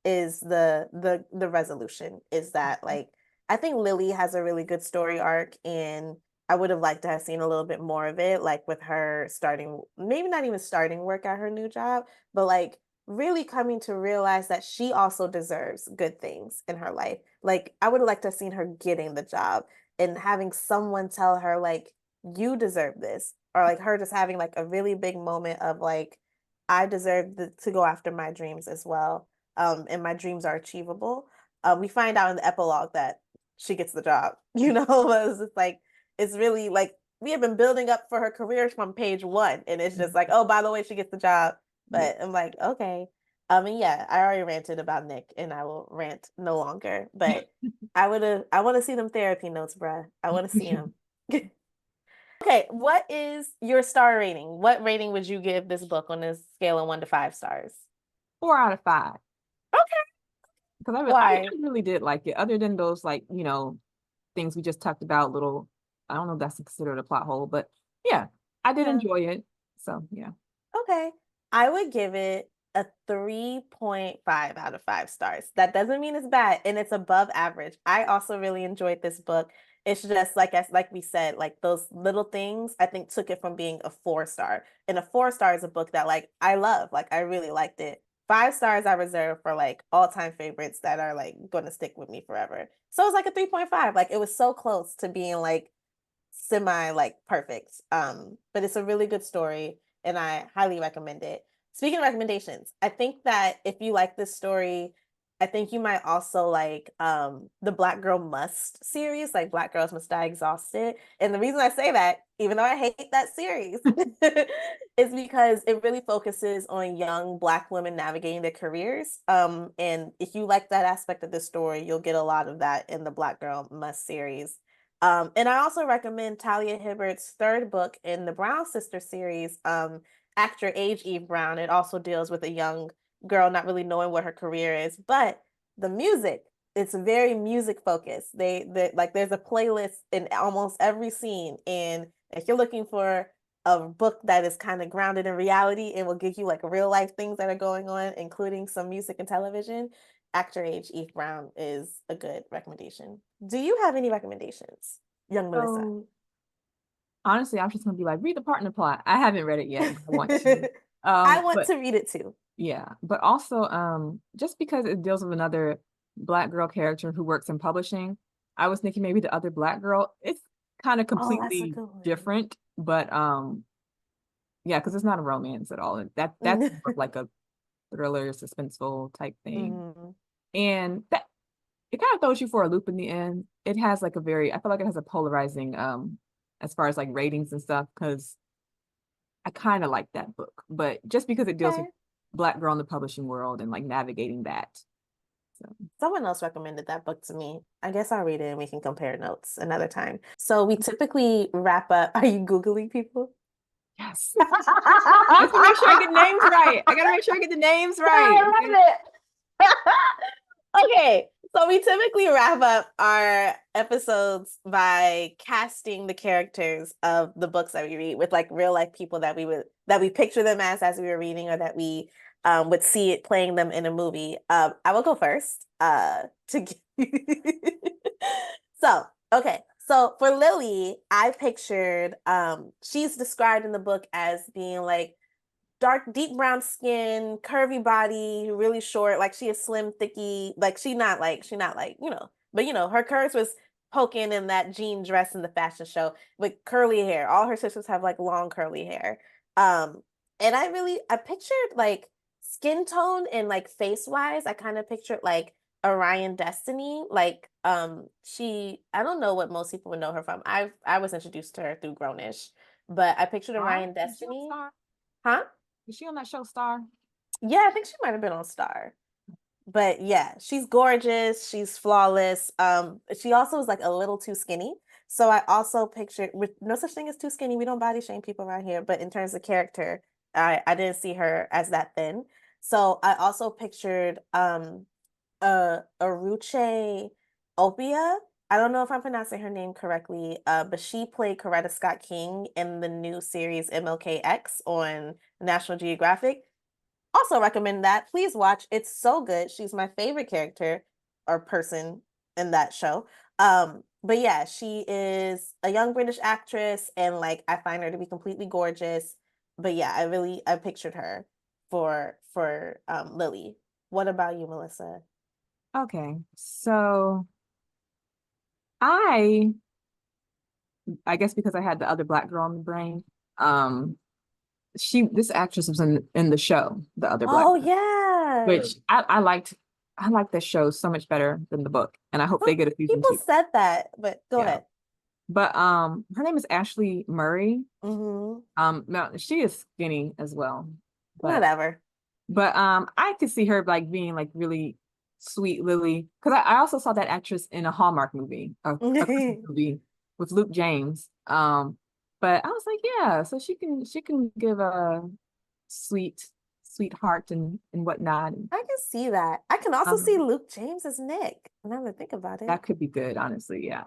Is the resolution. Is that like I think Lily has a really good story arc, and I would have liked to have seen a little bit more of it, like with her starting, maybe not even starting work at her new job, but like really coming to realize that she also deserves good things in her life. Like I would have liked to have seen her getting the job and having someone tell her like you deserve this, or like her just having like a really big moment of like I deserve to go after my dreams as well. And my dreams are achievable. We find out in the epilogue that she gets the job. It's just like it's really like we have been building up for her career from page one, and it's just like, oh, by the way, she gets the job. Yeah. But I'm like, okay. And yeah, I already ranted about Nick, and I will rant no longer. But I want to see them therapy notes, bruh. I want to see them. Okay, what is your star rating? What rating would you give this book on a scale of 1 to 5 stars? 4 out of 5. Okay. Because I Why? really did like it. Other than those like, things we just talked about, little, I don't know if that's considered a plot hole, but yeah, I did Yeah. enjoy it. So yeah. Okay. I would give it a 3.5 out of 5 stars. That doesn't mean it's bad, and it's above average. I also really enjoyed this book. It's just like we said, like those little things I think took it from being a 4 star. And a 4 star is a book that like I love. Like I really liked it. 5 stars I reserve for like all-time favorites that are like going to stick with me forever. So it's like a 3.5. Like it was so close to being like semi like perfect. But it's a really good story, and I highly recommend it. Speaking of recommendations, I think that if you like this story, I think you might also like the Black Girl Must series, like Black Girls Must Die Exhausted. And the reason I say that, even though I hate that series, is because it really focuses on young Black women navigating their careers. And if you like that aspect of the story, you'll get a lot of that in the Black Girl Must series. And I also recommend Talia Hibbert's third book in the Brown Sister series, Act Your Age, Eve Brown. It also deals with a young girl not really knowing what her career is, but the music, it's very music focused. They like there's a playlist in almost every scene, and if you're looking for a book that is kind of grounded in reality and will give you like real life things that are going on, including some music and television, Act Your Age, Eve Brown is a good recommendation. Do you have any recommendations, young Melissa? So honestly, I'm just gonna be like, read the part in the plot. I haven't read it yet, but I want to. I want But to read it too. yeah, but also just because it deals with another Black girl character who works in publishing, I was thinking maybe the other Black girl, it's kind of Oh, that's a completely good one. different, but yeah, because it's not a romance at all. That's more of like a thriller, suspenseful type thing. Mhm. And that it kind of throws you for a loop in the end. It has like I feel like it has a polarizing as far as like ratings and stuff, because I kind of like that book, but just because it deals Okay. with Black girl in the publishing world and like navigating that. So Someone else recommended that book to me. I guess I'll read it and we can compare notes another time. So we typically wrap up. Are you Googling people? yes. I have to make sure I get names right. I gotta make sure I get the names right. I love it. Okay, so we typically wrap up our episodes by casting the characters of the books that we read with like real life people that we picture them as we were reading, or that we would see it playing them in a movie. I will go first. So okay, so for Lily, I pictured she's described in the book as being like dark, deep brown skin, curvy body, really short. Like she is slim, thicky. Like she not like, but her curves was poking in that jean dress in the fashion show with curly hair. All her sisters have like long curly hair. Um, and I pictured like skin tone and like face wise, I kind of pictured like Orion Destiny. Like I don't know what most people would know her from. I was introduced to her through Grownish, but I pictured Star? Orion Is she on Destiny. Star? Huh? Is she on that show Star? Yeah, I think she might have been on Star. But yeah, she's gorgeous. She's flawless. She also is like a little too skinny. So I also pictured with no such thing as too skinny. We don't body shame people around here. But in terms of character, I didn't see her as that thin. So I also pictured Aruche Opia. I don't know if I'm pronouncing her name correctly, but she played Coretta Scott King in the new series MLKX on National Geographic. Also recommend that. Please watch. It's so good. She's my favorite character or person in that show. But yeah, she is a young British actress, and like I find her to be completely gorgeous. But yeah, I pictured her for Lily. What about you, Melissa? Okay, so I I guess because I had the other black girl in the brain, um, this actress was in the show, the other black Oh girl, yeah. which I liked that show so much better than the book, and I hope they get a season People 2. said that, but go Yeah. ahead. But her name is Ashley Murray. Mm-hmm. Now she is skinny as well, but Whatever. I could see her like being like really sweet Lily, because I also saw that actress in a Hallmark movie, a Christmas movie with Luke James. But I was like, yeah, so she can give a sweetheart and whatnot. I can see that. I can also see Um, Luke James as Nick. Now that I think about it. that could be good, honestly. Yeah.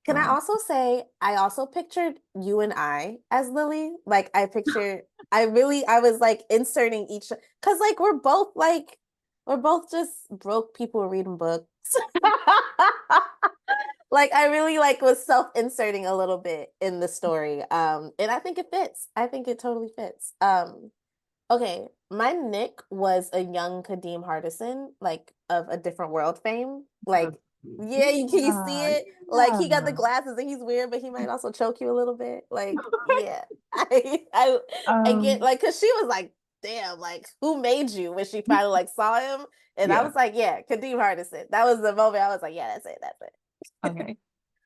Can I Um, also say I also pictured you and I as Lily? Like I was like inserting each because like we're both just broke people reading books. Like I really like was self-inserting a little bit in the story. And I think it fits. I think it totally fits. Okay, my Nick was a young Kadeem Hardison, like of a different world fame. Like, so yeah, can you see yeah, it? Like he got the yeah. glasses and he's weird, but he might also choke you a little bit. Like, yeah. I get Um, like cause she was like, damn, like who made you when she finally like saw him? And I yeah. was like, yeah, Kadeem Hardison. That was the moment I was like, yeah, that's it, that's it. Okay.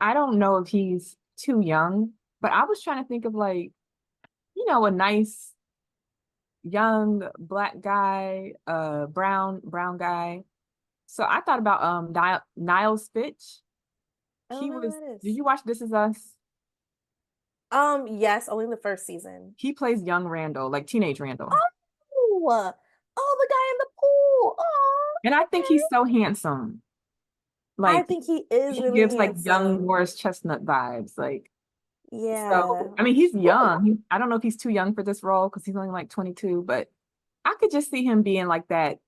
I don't know if he's too young, but I was trying to think of like, a nice young black guy, brown guy. So I thought about Niles Fitch. I don't He know who was, that did is. you watch This Is Us? Yes, only the first season. He plays young Randall, like teenage Randall. Oh, oh, the guy in the pool. Oh, And I think he's okay. so handsome. I Like think he is he really gives like young handsome. Morris Chestnut vibes. Like, so Yeah. I mean he's Ooh. young. I don't know if he's too young for this role because he's only like 22, but I could just see him being like that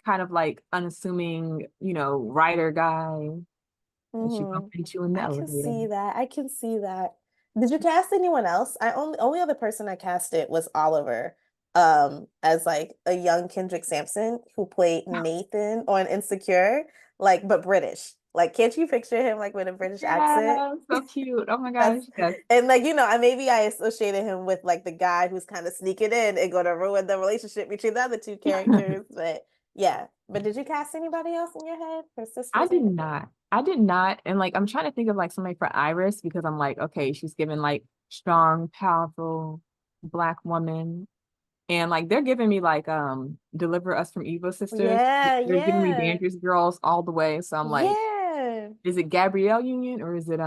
kind of like unassuming, writer guy that you bump Hmm. into in the I can elevator. see that. I can see that. Did you cast anyone else? I only other person I casted was Oliver, as like a young Kendrick Sampson who played Nathan on Insecure, like but British. Like, can't you picture him like with a British accent? Yeah, so cute. Oh my gosh, That's yes. and like maybe I associated him with like the guy who's kind of sneaking in and going to ruin the relationship between the other two characters. But yeah, but did you cast anybody else in your head for I sisters or did anything? not. I did not. And like I'm trying to think of like somebody for Iris because I'm like, okay, she's given like strong, powerful black woman. And like they're giving me like Deliver Us from Evil Sisters. Yeah, They're giving me yeah, Dangerous Girls all the way. So I'm like, yeah. is it Gabrielle Union or is it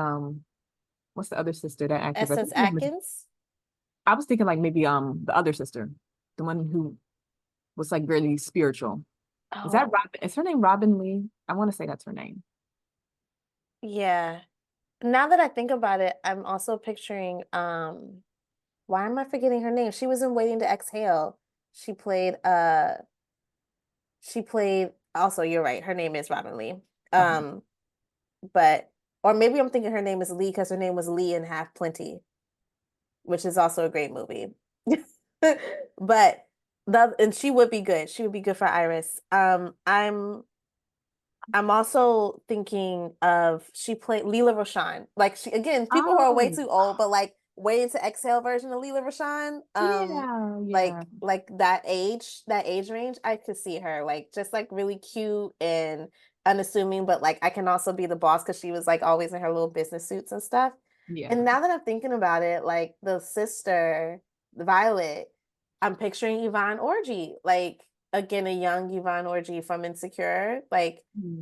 what's the other sister, that actress? I Essence think her name was, Atkins. I was thinking like maybe the other sister, the one who was like really spiritual. Is that Oh, Robin? Is her name Robin Lee? I want to say that's her name. yeah. Now that I think about it, I'm also picturing why am I forgetting her name? She was in Waiting to Exhale. She played she played also, you're right, her name is Robin Lee. Okay. Um, but or maybe I'm thinking her name is Lee because her name was Lee in Half Plenty, which is also a great movie. But and she would be good. She would be good for Iris. I'm also thinking of she played Leela Rashan. Like she again, people who are way Oh, too old, but like Waiting to Exhale version of Leela Rashan. yeah, yeah, Like that age range, I could see her like just like really cute and unassuming, but like I can also be the boss because she was like always in her little business suits and stuff. yeah. And now that I'm thinking about it, like the sister, Violet, I'm picturing Yvonne Orji, like again, a young Yvonne Orji from Insecure. Like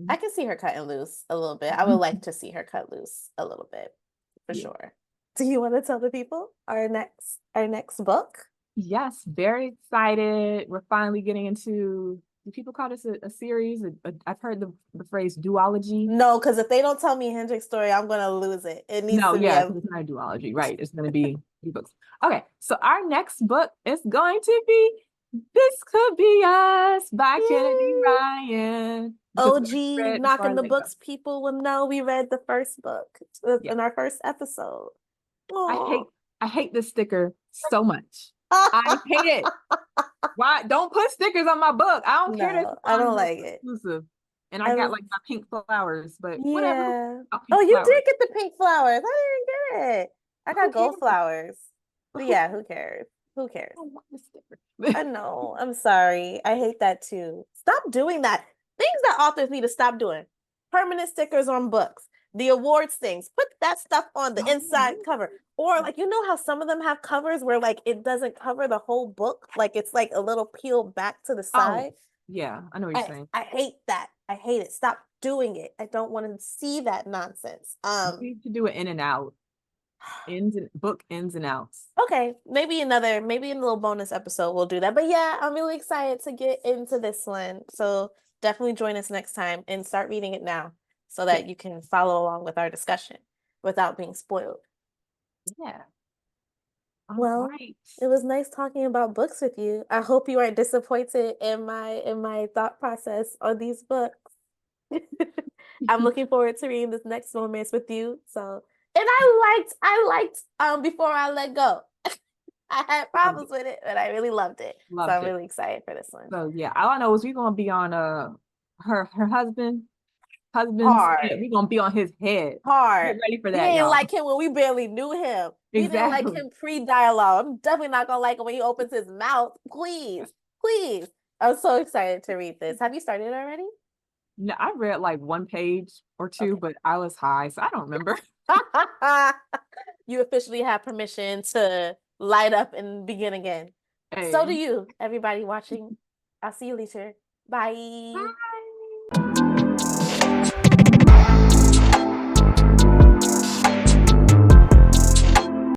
I Mhm. can see her cutting loose a little bit. I would like to see her cut loose a little bit for Yeah. sure. Do you want to tell the people our next book? Yes, very excited. We're finally getting into, do people call this a series? I've heard the phrase duology. No, because if they don't tell me Hendrix's story, I'm gonna lose it. It needs No, to be yeah, a 'cause it's not a duology, right? It's going to be 3 books. Okay, so our next book is going to be This Could Be Us by Kennedy Ryan. Because we already OG read Before I knocking the Let Go. books. People will know we read the first book Yeah. in our first episode. I hate this sticker so much. I hate it. Why? Don't put stickers on my book. I don't care that No, it's I don't on like it. exclusive. And I I got was like my pink flowers, but whatever. Yeah. Oh, Oh, pink you flowers. did get the pink flowers. I didn't get it. I Who got gold cares? flowers. But Who yeah, who cares? Who cares? I don't want the sticker. I know. I'm sorry. I hate that too. Stop doing that. Things that authors need to stop doing. Permanent stickers on books. The awards things. Put that stuff on the inside cover. Or like you know how some of them have covers where like it doesn't cover the whole book, like it's like a little peel back to the side. Yeah, I know what you're saying. I hate that. I hate it. Stop doing it. I don't want to see that nonsense. You need to do it in and out. Book ins and outs. Okay, maybe in a little bonus episode we'll do that. But yeah, I'm really excited to get into this one. So definitely join us next time and start reading it now so that you can follow along with our discussion without being spoiled. Yeah. Well, it was nice talking about books with you. I hope you aren't disappointed in my thought process on these books. I'm looking forward to reading this next romance with you. So, and I liked Before I Let Go. I had problems with it, but I really loved it. So I'm really excited for this one. So yeah, all I know is we're gonna be on her husband's Hard. head. We're gonna be on his head. Hard. Get ready for We that, didn't y'all. like him when we barely knew him. We didn't like him pre-dialogue. I'm definitely not gonna like him when he opens his mouth. Please, please. I'm so excited to read this. Have you started already? No, I read like 1 page or 2, but I was high, so I don't remember. You officially have permission to light up and begin again. So do you, everybody watching. I'll see you later. Bye.